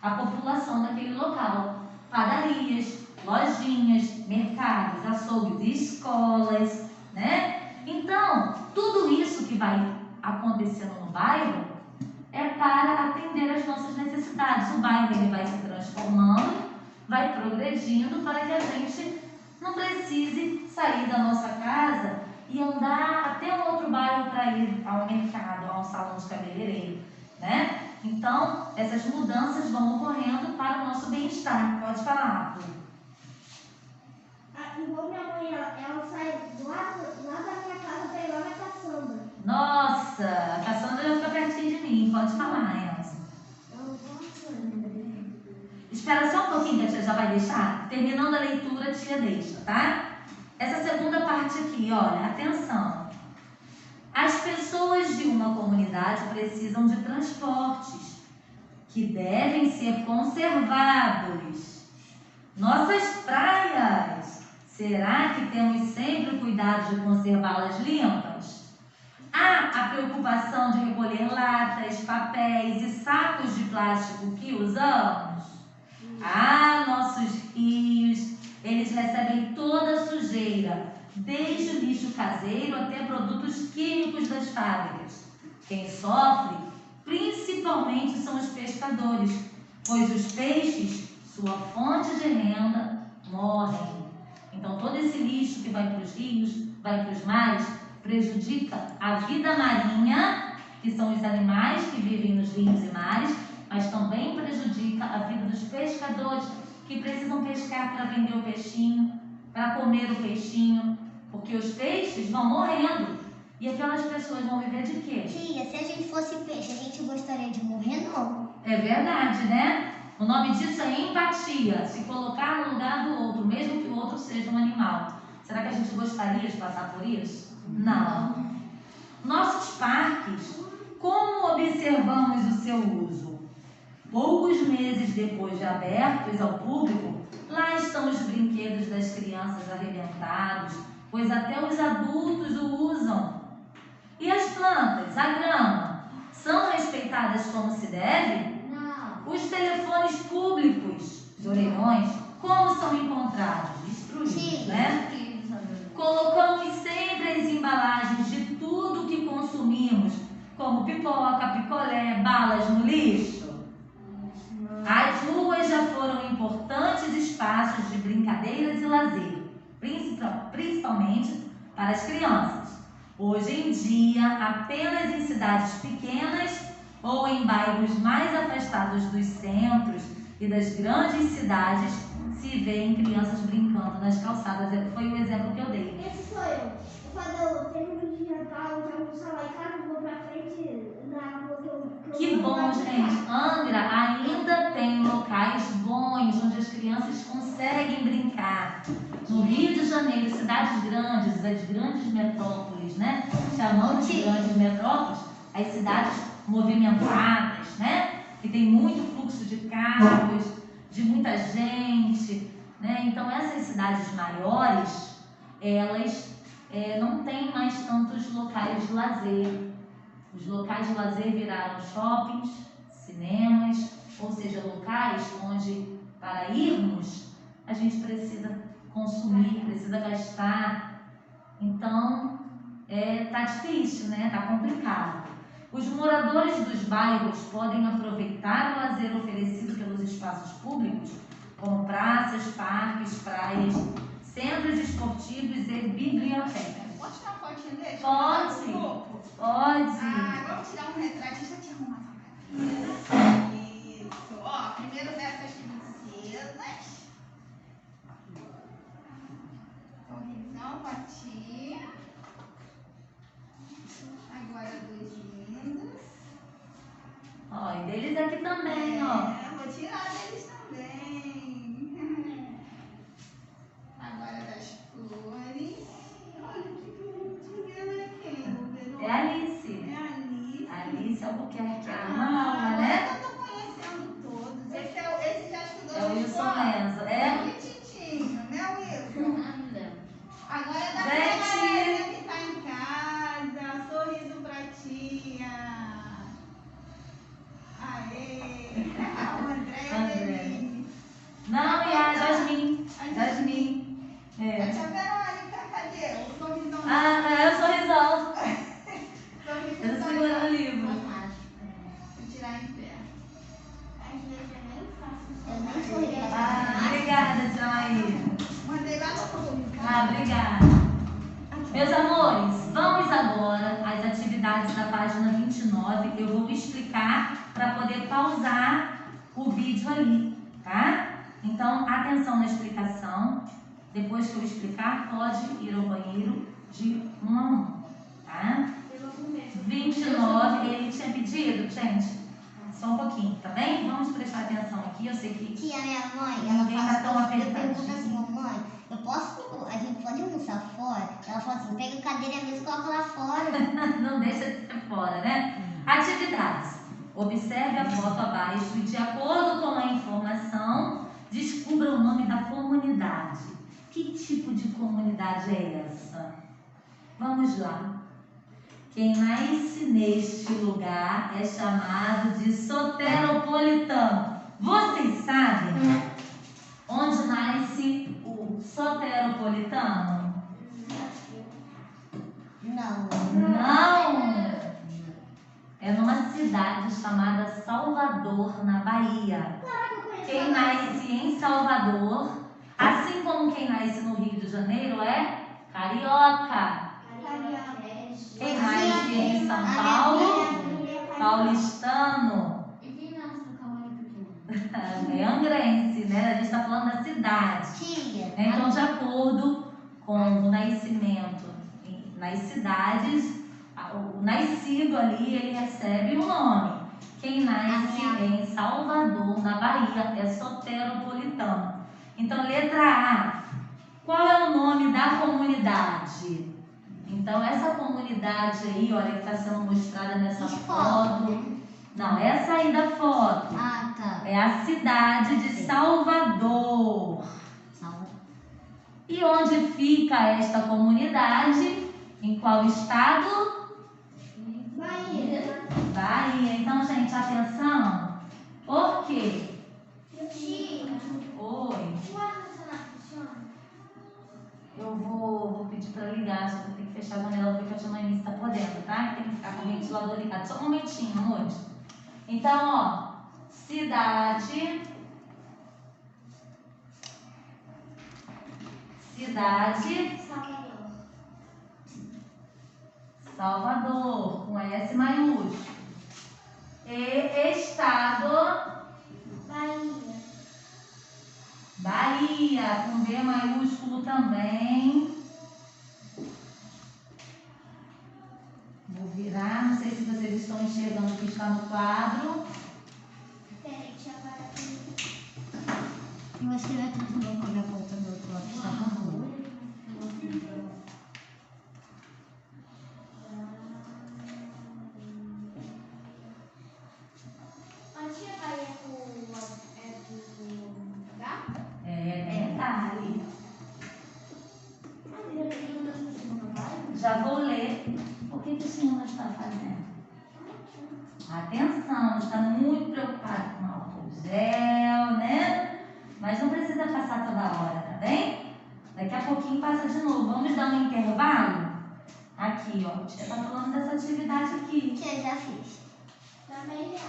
a população daquele local. Padarias, lojinhas, mercados, açougues, escolas, né? Então, tudo isso que vai acontecendo no bairro é para atender às nossas necessidades. O bairro ele vai se transformando, vai progredindo para que a gente não precise sair da nossa casa e andar até um outro bairro para ir ao mercado, a um salão de cabeleireiro, né? Então, essas mudanças vão ocorrendo para o nosso bem-estar. Pode falar, Arthur. Igual minha mãe, ela sai lá da minha casa para ir lá na caçamba. Nossa, a Cassandra já fica pertinho de mim. Pode falar, Elsa. Espera só um pouquinho que a tia já vai deixar. Terminando a leitura, a tia deixa, tá? Essa segunda parte aqui, olha, atenção. As pessoas de uma comunidade precisam de transportes que devem ser conservados. Nossas praias, será que temos sempre o cuidado de conservá-las limpas? Há a preocupação de recolher latas, papéis e sacos de plástico que usamos? Nossos rios, eles recebem toda a sujeira, desde o lixo caseiro até produtos químicos das fábricas. Quem sofre, principalmente, são os pescadores, pois os peixes, sua fonte de renda, morrem. Então, todo esse lixo que vai para os rios, vai para os mares, prejudica a vida marinha, que são os animais que vivem nos rios e mares, mas também prejudica a vida dos pescadores, que precisam pescar para vender o peixinho, para comer o peixinho, porque os peixes vão morrendo. E aquelas pessoas vão viver de quê? Tia, se a gente fosse peixe, a gente gostaria de morrer, não? É verdade, né? O nome disso é empatia, se colocar no lugar do outro, mesmo que o outro seja um animal. Será que a gente gostaria de passar por isso? Não. Nossos parques, como observamos o seu uso? Poucos meses depois de abertos ao público, lá estão os brinquedos das crianças arrebentados, pois até os adultos o usam. E as plantas, a grama, são respeitadas como se deve? Não. Os telefones públicos, os orelhões, como são encontrados? Destruídos, Sim. né? Colocamos sempre as embalagens de tudo que consumimos, como pipoca, picolé, balas no lixo. As ruas já foram importantes espaços de brincadeiras e lazer, principalmente para as crianças. Hoje em dia, apenas em cidades pequenas ou em bairros mais afastados dos centros e das grandes cidades se vêem crianças brincando nas calçadas. Foi o exemplo que eu dei. Esse sou eu. Quando eu termino de jantar, eu já almoçar lá em casa, vou pra frente na rua que eu Que bom, gente. Angra ainda tem locais bons onde as crianças conseguem brincar. No Rio de Janeiro, cidades grandes, as grandes metrópoles, né? Chamamos de grandes metrópoles as cidades movimentadas, né? Que tem muito fluxo de carros, de muita gente, né? Então, essas cidades maiores, elas não têm mais tantos locais de lazer. Os locais de lazer viraram shoppings, cinemas, ou seja, locais onde, para irmos, a gente precisa consumir, precisa gastar. Então, tá difícil, né? Tá complicado. Os moradores dos bairros podem aproveitar o lazer oferecido pelos espaços públicos, como praças, parques, praias, centros esportivos e bibliotecas. Pode tirar uma fotinha dele? Pode. Pode. Vamos tirar um retrato. Deixa eu te arrumar essa cara. Isso. Ó, primeiro dessas princesas. Sorrisão, patinha. Agora dois lindos. Ó, e deles aqui também, ó. Vou tirar deles também. Agora das flores. Olha que bonitinha, é quem? É a Alice. É a Alice. Alice Albuquerque, é uma alma, né? Eu tô conhecendo todos. Esse já estudou É o na Wilson escola? Lenzo. É? Bonitinho, né, Wilson? Agora atividades da página 29, eu vou explicar para poder pausar o vídeo ali, tá? Então, atenção na explicação. Depois que eu explicar, pode ir ao banheiro de 1 a 1, tá? 29, ele tinha pedido, gente, só um pouquinho, tá bem? Vamos prestar atenção aqui, eu sei que Que a minha mãe, ela ninguém tá tão fala, apertadinho. pergunta assim, mãe, a gente pode almoçar fora? Ela fala assim, pega a cadeira e a mesa e coloca lá fora. não deixa de ser fora, né? Atividades. Observe a foto abaixo e, de acordo com a informação, descubra o nome da comunidade. Que tipo de comunidade é essa? Vamos lá. Quem nasce neste lugar é chamado de soteropolitano. Vocês sabem onde nasce o soteropolitano? Não. Não! É numa cidade chamada Salvador, na Bahia. Quem nasce em Salvador, assim como quem nasce no Rio de Janeiro, é carioca. Quem nasce em São Paulo, paulistano. E quem nasce no Camarim Pequeno? É angrense, né? A gente está falando da cidade. Tia. Então, de acordo com o nascimento nas cidades, o nascido ali, ele recebe um nome. Quem nasce em Salvador, na Bahia, é soteropolitano. Então, letra A. Qual é o nome da comunidade? Então, essa comunidade aí, olha, que está sendo mostrada nessa foto. Não, essa aí da foto. Ah, tá. É a cidade de Salvador. E onde fica esta comunidade? Em qual estado? Bahia. Bahia. Então, gente, atenção. Por quê? Tia. Oi. O ar-condicionado funciona? Eu vou pedir para ligar, só que eu tenho que fechar a janela porque a tia Noemi está por dentro, tá? Tem que ficar com o ventilador ligado. Só um momentinho, amor. Então, ó, cidade. Salvador, com S maiúsculo. E estado. Bahia, com B maiúsculo também. Vou virar, não sei se vocês estão enxergando o que está no quadro. Peraí, deixa eu apagar aqui. Eu vou escrever tudo de novo com a minha ponta do outro lado, que está com rua. A tia Bahia é do lugar? Tá ali. Já vou ler. O que o senhor está fazendo? Atenção, está muito preocupado com álcool gel, né? Mas não precisa passar toda hora, tá bem? Daqui a pouquinho passa de novo. Vamos dar um intervalo? Aqui, ó. A tia está falando dessa atividade aqui. Tia, já fiz. Também já.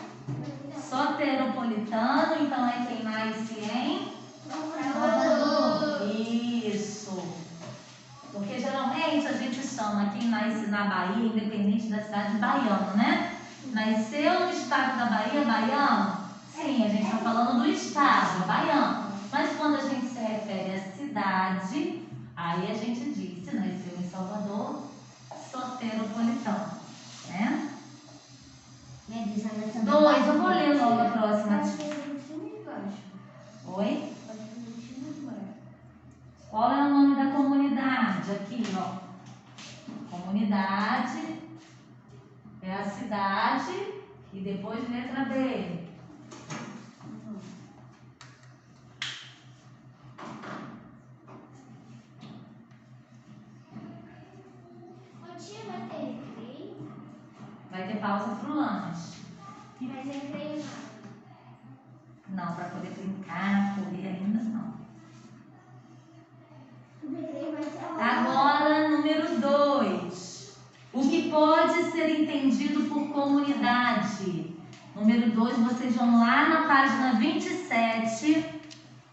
Soteropolitano, então é quem nasce em Salvador. Isso. Porque geralmente a gente chama quem nasce na Bahia, independente da cidade, baiano, né? Nasceu no estado da Bahia, baiano? Sim, a gente está falando do estado, baiano. Mas quando a gente se refere à cidade, aí a gente diz, se nasceu em Salvador, soteropolitano, né? Minha bisavó é 2, eu vou ler logo a próxima. Pode fazer em cima e embaixo. Oi? Pode fazer em cima e embaixo. Qual é o nome da comunidade? Aqui, ó. Comunidade é a cidade e depois letra B. Ô tia, vai ter recreio? Vai ter pausa pro lanche. Mas recreio não. Não, para poder brincar, correr ainda não. O recreio vai ser a Agora, número 2. O que pode ser entendido por comunidade? Número 2, vocês vão lá na página 27,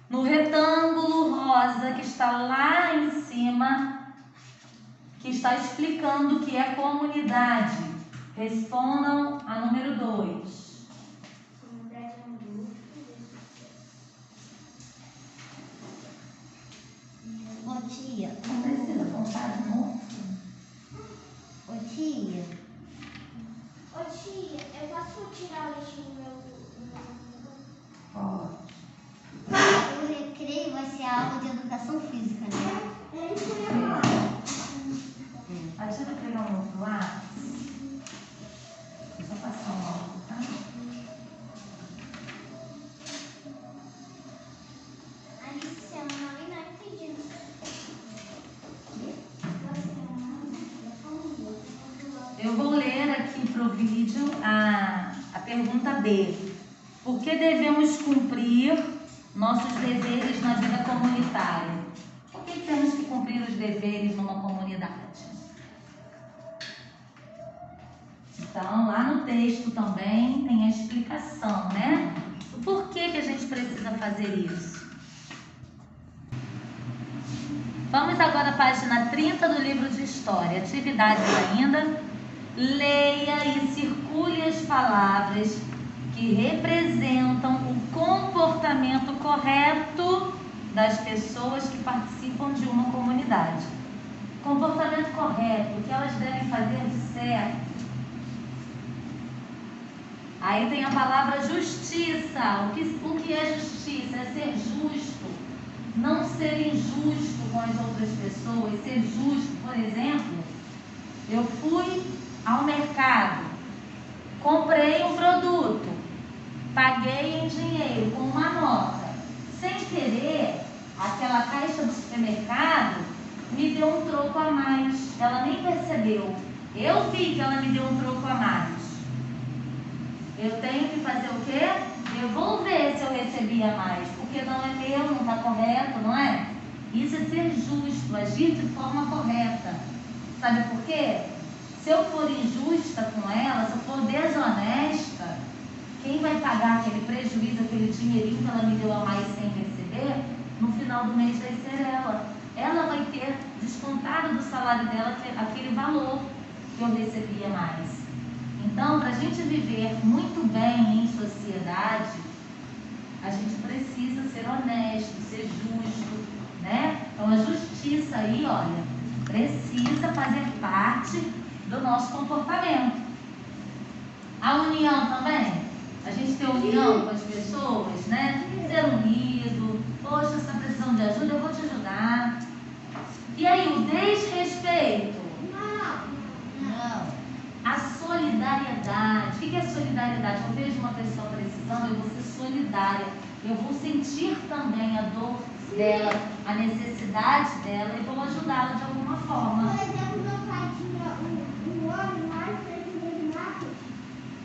no retângulo rosa que está lá em cima, que está explicando o que é comunidade. Respondam a número 2. Comunidade é um grupo. Ô tia, Não precisa contar de novo. ô tia, Ô tia, eu posso tirar o lixo do meu... Pode. o recreio vai ser a aula de educação física, né? É isso que eu ia falar. Deixa eu pegar um outro lápis. Deixa eu passar um álcool, tá? Alice, seu nome não entendi. Eu vou ler aqui para o vídeo a pergunta B. Por que devemos cumprir nossos deveres na vida comunitária? Por que temos que cumprir os deveres numa comunidade? Então, lá no texto também tem a explicação, né? Por que a gente precisa fazer isso? Vamos agora à página 30 do livro de História. Atividades ainda. Leia e circule as palavras que representam o comportamento correto das pessoas que participam de uma comunidade. Comportamento correto, o que elas devem fazer de certo. Aí tem a palavra justiça. O que é justiça? É ser justo. Não ser injusto com as outras pessoas. Ser justo, por exemplo, eu fui ao mercado, comprei um produto, paguei em dinheiro com uma nota. Sem querer, aquela caixa do supermercado me deu um troco a mais. Ela nem percebeu. Eu vi que ela me deu um troco a mais. Eu tenho que fazer o quê? Devolver se eu recebi a mais, porque não é meu, não está correto, não é? Isso é ser justo, agir de forma correta. Sabe por quê? Se eu for injusta com ela, se eu for desonesta, quem vai pagar aquele prejuízo, aquele dinheirinho que ela me deu a mais sem receber, no final do mês vai ser ela. Ela vai ter descontado do salário dela aquele valor que eu recebia mais. Então, para a gente viver muito bem em sociedade, a gente precisa ser honesto, ser justo, né? Então, a justiça aí, olha, precisa fazer parte do nosso comportamento. A união também. A gente ter união com as pessoas, né? Ser unido. Poxa, você está precisando de ajuda, eu vou te ajudar. E aí, o desrespeito? Não. A solidariedade. O que é solidariedade? Eu vejo uma pessoa precisando, eu vou ser solidária. Eu vou sentir também a dor dela, a necessidade dela e vou ajudá-la de alguma forma. Por exemplo, meu pai tinha um homem lá de marketing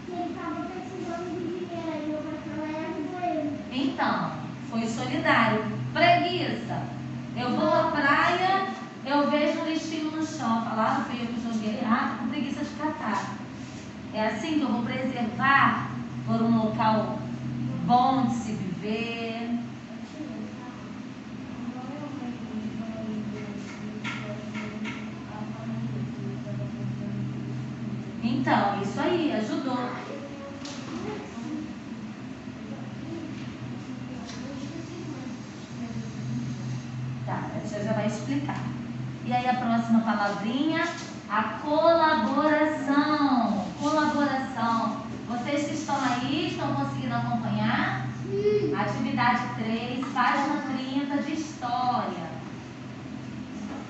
que ele estava precisando de dinheiro, aí meu pai foi lá e ajudou ele. Então, foi solidário. Preguiça. Eu vou à praia, eu vejo um lixinho no chão. Falaram, foi eu que joguei ele rápido, com preguiça de catar. É assim que eu vou preservar por um local bom de se viver. Então, isso aí, ajudou. Tá, a tia já vai explicar. E aí a próxima palavrinha, a colaboração. Colaboração. Vocês que estão aí, estão conseguindo acompanhar? Atividade 3, página 30 de História.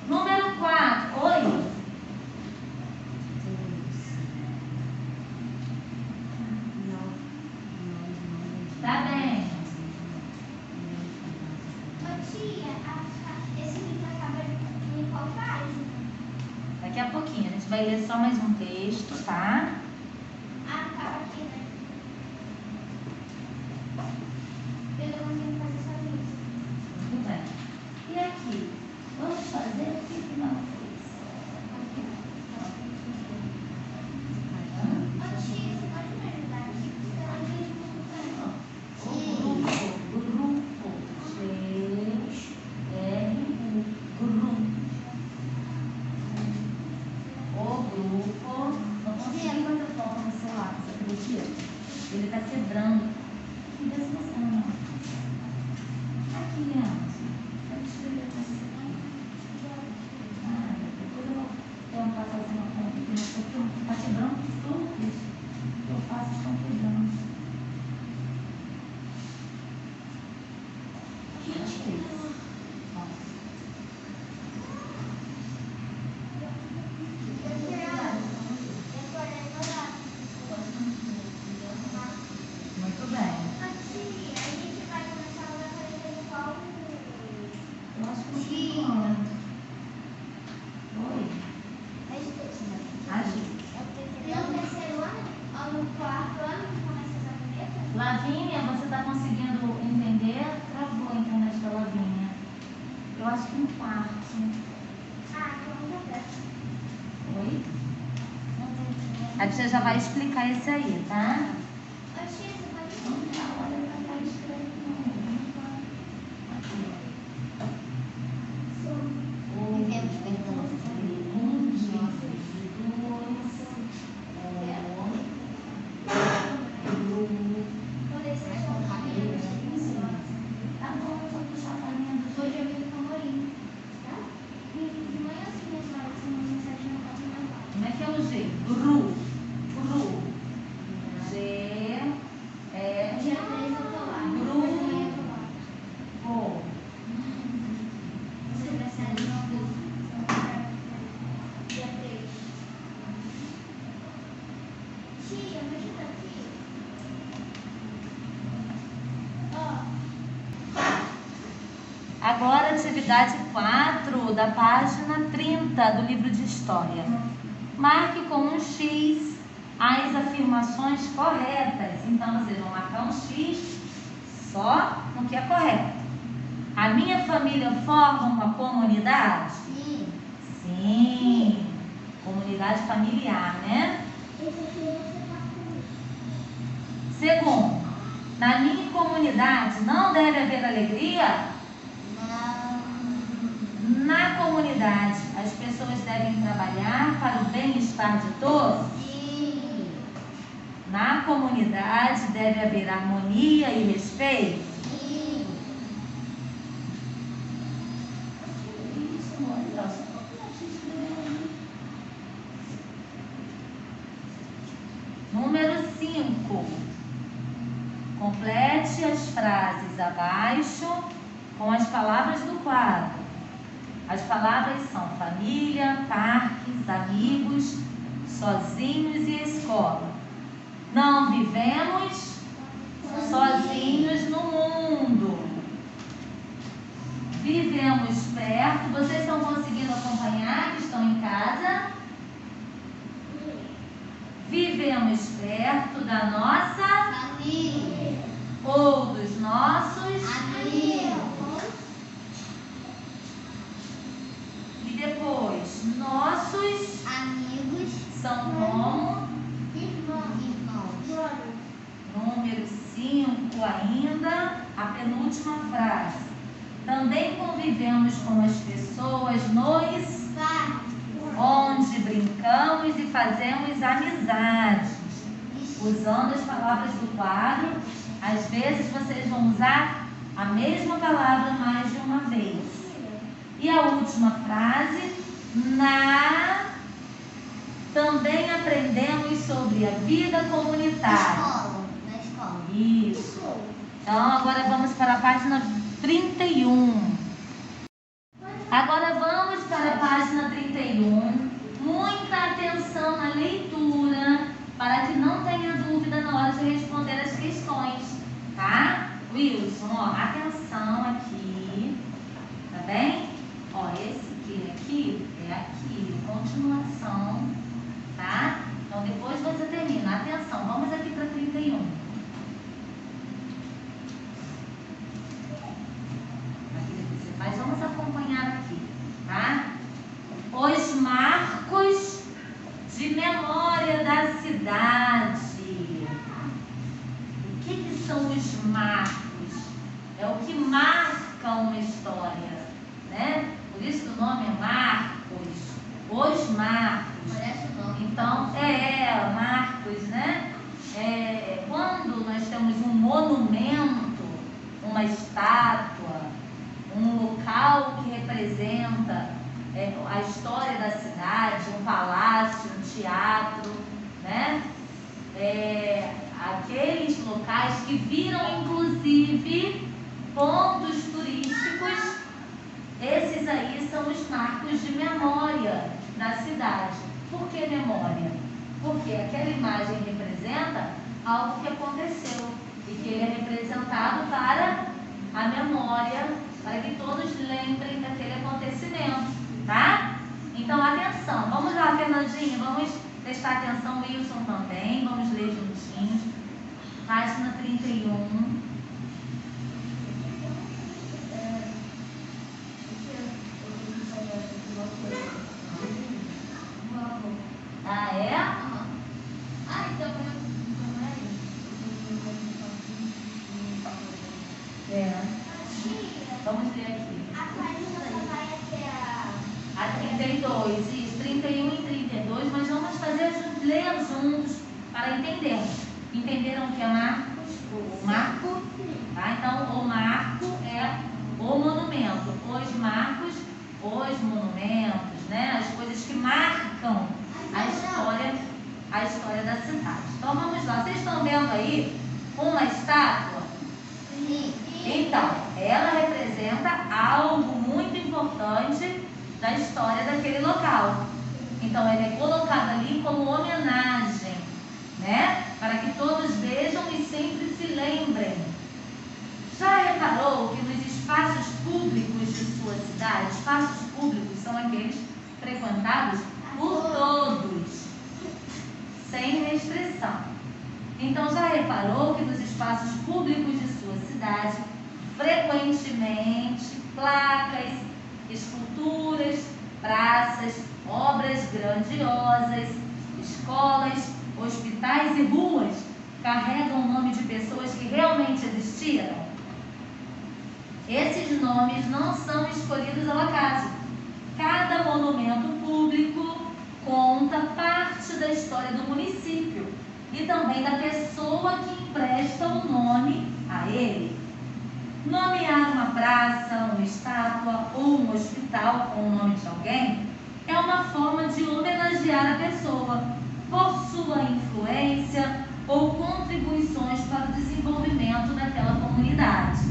Número 4. Oi? Tá bem. Ô tia, esse livro acaba em qual página? Daqui a pouquinho, a gente vai ler só mais um texto, tá? Ah, acaba aqui, né? Eu não consigo fazer só isso. Muito bem. E aqui? Vamos fazer o que não fez? Ô tia, você pode me ajudar aqui? Porque eu não entendi muito bem. Grupo. G-R-U. Grupo. O grupo. Não consigo quebrando. Aqui, vê se você não. Aqui, Leandro. Pode escrever com você. Ah, depois eu vou tentar fazer uma conta aqui. Porque está quebrando tudo isso. O que eu faço estão quebrando. Acho que é isso. Muito bem. Eu acho que não tem como. Oi? Acho. Lavínia, você está conseguindo entender? Travou a internet da Lavínia. Eu acho que um quarto. Oi? A tia já vai explicar esse aí, tá? Vivemos perdão. Tá bom, eu vou puxar pra mim. Hoje eu vim com o Amorim, tá? De manhã assim, minhas horas, são umas mensagens no caso mais lá. Como é que é o G? Ru. G. Dia 3 eu tô lá. Gru. Depois de manhã eu tô lá. O. Você vai sair de novo? Dia 3. Tia, me ajuda aqui. Ó. Agora, atividade 4 da página 30 do livro de História. Marque com um X as afirmações corretas. Então, vocês vão marcar um X só no que é correto. A minha família forma uma comunidade? Sim. Sim. Comunidade familiar, né? Esse aqui você tá com. Segundo, na minha comunidade não deve haver alegria? Não. Na comunidade, as pessoas devem trabalhar para o bem-estar de todos? Sim. Na comunidade deve haver harmonia e respeito? Sim. Número 5. Complete as frases abaixo com as palavras do quadro. As palavras são família, parques, amigos, sozinhos e escola. Não vivemos sozinhos no mundo. Vivemos perto. Vocês estão conseguindo acompanhar que estão em casa? Vivemos perto da nossa Família. ou dos nossos. Amigos. E depois, nossos Amigos. são como? Irmãos. Número 5 ainda, a penúltima frase. Também convivemos com as pessoas nos onde brincamos e fazemos amizades. Usando as palavras do quadro, às vezes vocês vão usar a mesma palavra mais de uma vez. E a última frase, também aprendemos sobre a vida comunitária. Na escola. Isso. Então, agora vamos para a página 31. Agora vamos para a página 31. Muita atenção na leitura, para que não tenha dúvida na hora de responder as questões, tá? Wilson, ó, atenção aqui, tá bem? Ó, esse aqui é aqui, continuação, tá? Então, depois você termina. Atenção, vamos aqui para 31. Mas vamos acompanhar aqui, tá? Os marcos de memória da cidade. O que são os marcos? É o que marca uma história, né? Por isso o nome é Marcos. Os marcos. Parece o nome. Então, marcos, né? Quando nós temos monumento, uma estátua, um local que representa a história da cidade, um palácio, um teatro, né? Aqueles locais que viram inclusive pontos turísticos, esses aí são os marcos de memória da cidade. Por que memória? Porque aquela imagem representa algo que aconteceu e que ele é representado para a memória, para que todos lembrem daquele acontecimento, tá? Então, atenção. Vamos lá, Fernandinha, vamos prestar atenção, Wilson também, vamos ler juntinhos. Página 31. Ah, é? Então Vamos ver aqui. a página só vai até A 32, isso, 31 e 32, mas vamos fazer ler juntos para entendermos. Entenderam o que é Marcos? O marco? Tá? Então, o marco é o monumento. Os marcos, os monumentos, né? As coisas que marcam a história da cidade. Então, vamos lá. Vocês estão vendo aí uma estátua? Sim. Então, ela representa algo muito importante da história daquele local. Então, ela é colocada ali como homenagem, né? Para que todos vejam e sempre se lembrem. Já reparou que nos espaços públicos de sua cidade, espaços públicos são aqueles frequentados por todos, sem restrição. Então, já reparou que nos espaços públicos de sua cidade, frequentemente, placas, esculturas, praças, obras grandiosas, escolas, hospitais e ruas carregam o nome de pessoas que realmente existiram? Esses nomes não são escolhidos ao acaso. Cada monumento público conta parte da história do município e também da pessoa que empresta o nome a ele. Nomear uma praça, uma estátua ou um hospital com o nome de alguém é uma forma de homenagear a pessoa por sua influência ou contribuições para o desenvolvimento daquela comunidade.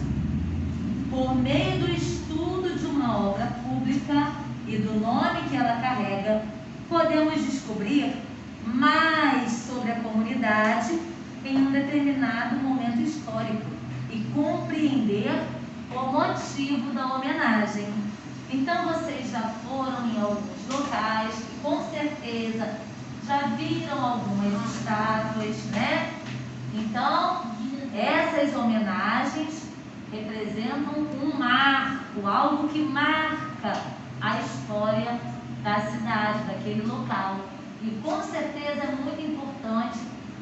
Por meio do estudo de uma obra pública e do nome que ela carrega, podemos descobrir mais sobre a comunidade em um determinado momento histórico e compreender o motivo da homenagem. Então, vocês já foram em alguns locais e com certeza já viram algumas estátuas, né? Então, essas homenagens representam um marco, algo que marca a história da cidade, daquele local. E com certeza é muito importante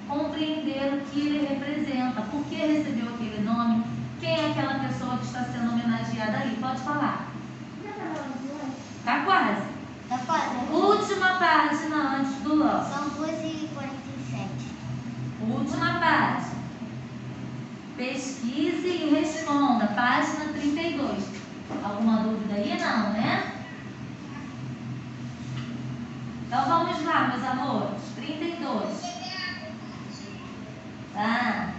compreender o que ele representa, por que recebeu aquele nome, quem é aquela pessoa que está sendo homenageada ali. Pode falar. Tá quase. Tá quase. Última página antes do lance. São 2h47. Última página. Pesquise e responda. Página 32. Alguma dúvida aí? Não, né? Então vamos lá, meus amores. 32. Ah.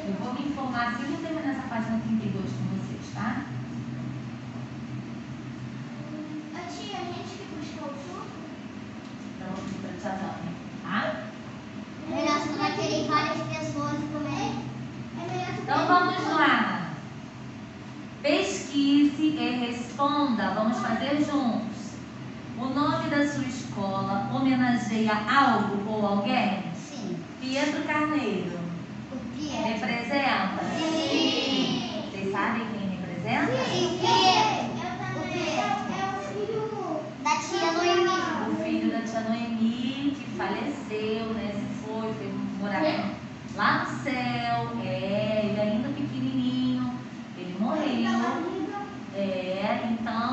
Eu vou me informar assim que eu terminar essa página 32 com vocês, tá? Então, eu vou pedir pra tia Tânia, tá? Melhor se não querer várias pessoas também. Então vamos lá. Pesquise e responda. Vamos fazer juntos. O nome da sua escola homenageia algo ou alguém? Sim. Pietro Carneiro. O que é? Representa? Sim. Vocês sabem quem representa? Sim. O que é? Da tia Noemi. O filho da tia Noemi, que faleceu, né? Se foi morar lá no céu. Ele ainda pequenininho. Ele morreu. Então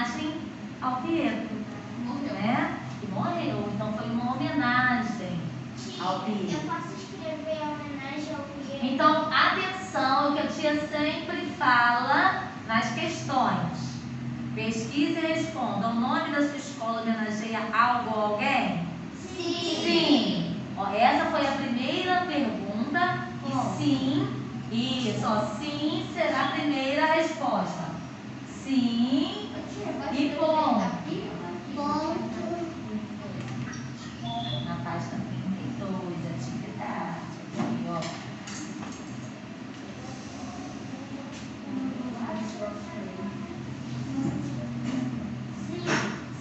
homenagem ao Pietro, né? Que morreu. Então foi uma homenagem ao Pietro. Eu posso escrever homenagem ao Pietro? Então, atenção, o que a tia sempre fala nas questões. Pesquise e responda. O nome da sua escola homenageia algo ou alguém? Sim. Ó, essa foi a primeira pergunta. E sim, isso, ó, sim será a primeira resposta. Sim e ponto. Na página 32, atividade. Aqui, ó.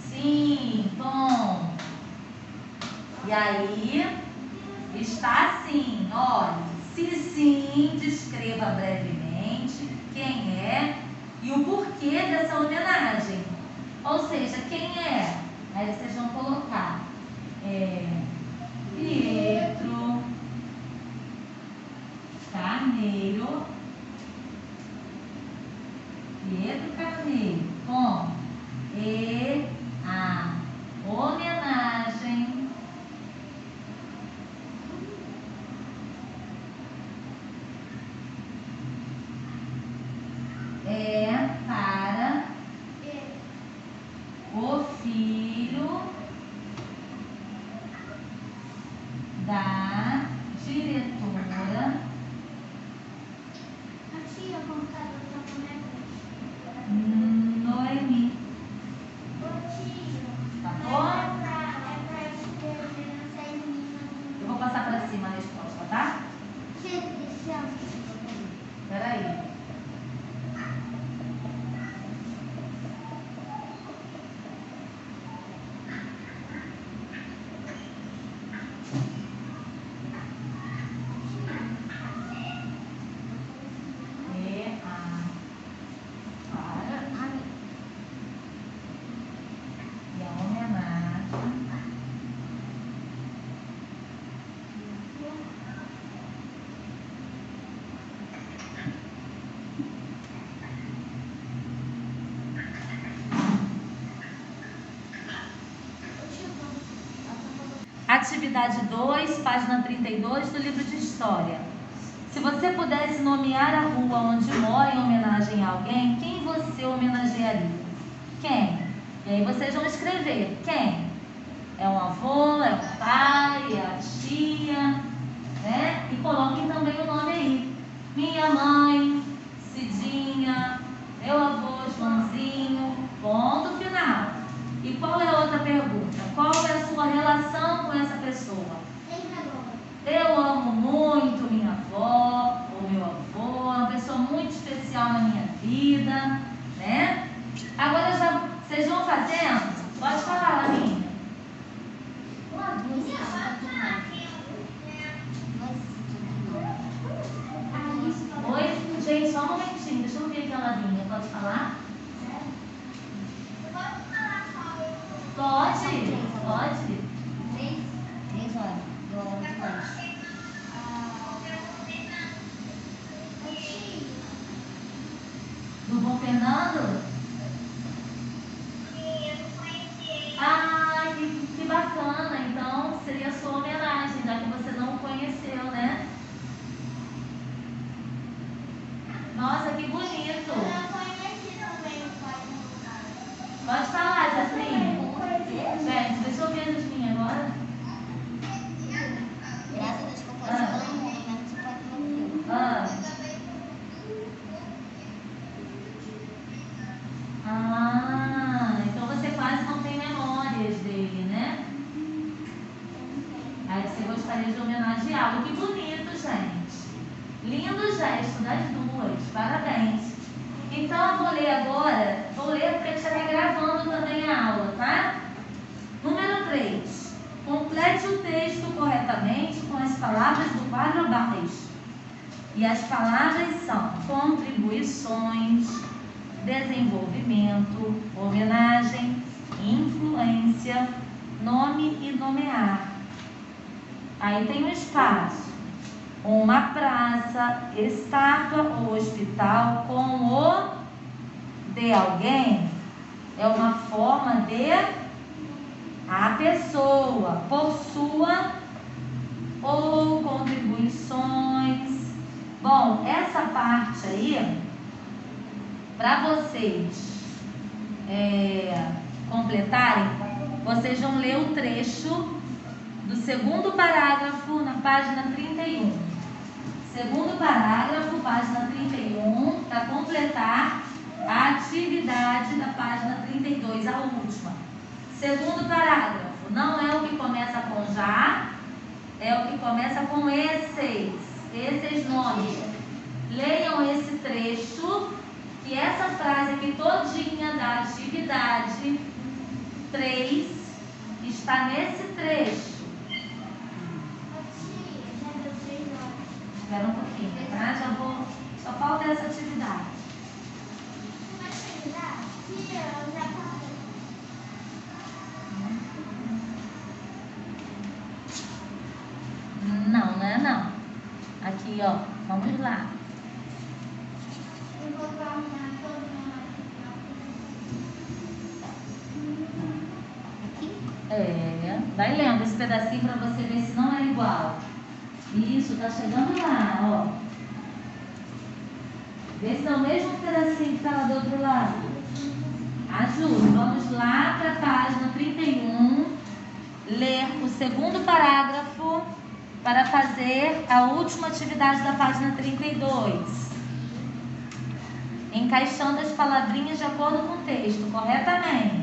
Sim, Tom. E aí, está assim, olha. Se sim, descreva brevemente quem é e o porquê dessa homenagem. Ou seja, quem é? Aí vocês vão colocar Pietro Carneiro. Pietro Carneiro, com e a homenagem é para o filho da diretora Aqui, o computador tá com Noemi. Tá bom? Eu vou passar para cima a resposta, tá? Peraí. E a homenagem Atividade 2, página 32 do livro de História. Se você pudesse nomear a rua onde mora em homenagem a alguém, quem você homenagearia? Quem? E aí vocês vão escrever. Quem? É um avô, é um pai, é a tia, né? E coloquem também o nome aí. Minha mãe, Cidinha, meu avô, Joãozinho, ponto final. E qual é a outra pergunta? Qual é a sua relação com essa pessoa? Eu amo muito minha avó ou meu avô, uma pessoa muito especial na minha vida, né? Agora já vocês vão fazendo? Pode falar, Laminha. Oi, gente, só um momentinho, deixa eu ver aqui a Laminha. Pode falar? Pode, pode. 3 horas do lanche. Do Bom Fernando? Ah, que bacana. Então, seria a sua homenagem, já que você não o conheceu, né? Nossa, que bonito. Pode falar, Jasmine. Gente, deixa eu ver a Jasmine agora. Graças a Deus que eu posso todo mundo, menos o pai do meu filho. Então você quase não tem memórias dele, né? Aí você gostaria de homenageá-lo. Que bonito, gente. Lindo gesto das duas. Parabéns. Então eu vou ler agora. Vou ler porque você está gravando também a aula, tá? Número 3. Complete o texto corretamente com as palavras do quadro abaixo. E as palavras são contribuições, desenvolvimento, homenagem, influência, nome e nomear. Aí tem um espaço. Uma praça, estátua ou hospital com o de alguém é uma forma de a pessoa, por sua ou contribuições. Bom, essa parte aí, para vocês completarem, vocês vão ler o trecho do segundo parágrafo na página 31. Segundo parágrafo, página 31, para completar a atividade da página 32, a última. Segundo parágrafo, não é o que começa com já, é o que começa com esses nomes. Leiam esse trecho, que essa frase aqui todinha da atividade 3 está nesse trecho. Espera um pouquinho, tá? Só falta essa atividade. Não, não é não. Aqui, ó, vamos lá. Vai lendo esse pedacinho para você ver se não é igual. Isso, tá chegando lá, ó. Vê se é o mesmo pedacinho que tá lá do outro lado. Ajuda. Vamos lá para a página 31, ler o segundo parágrafo para fazer a última atividade da página 32. Encaixando as palavrinhas de acordo com o texto, corretamente.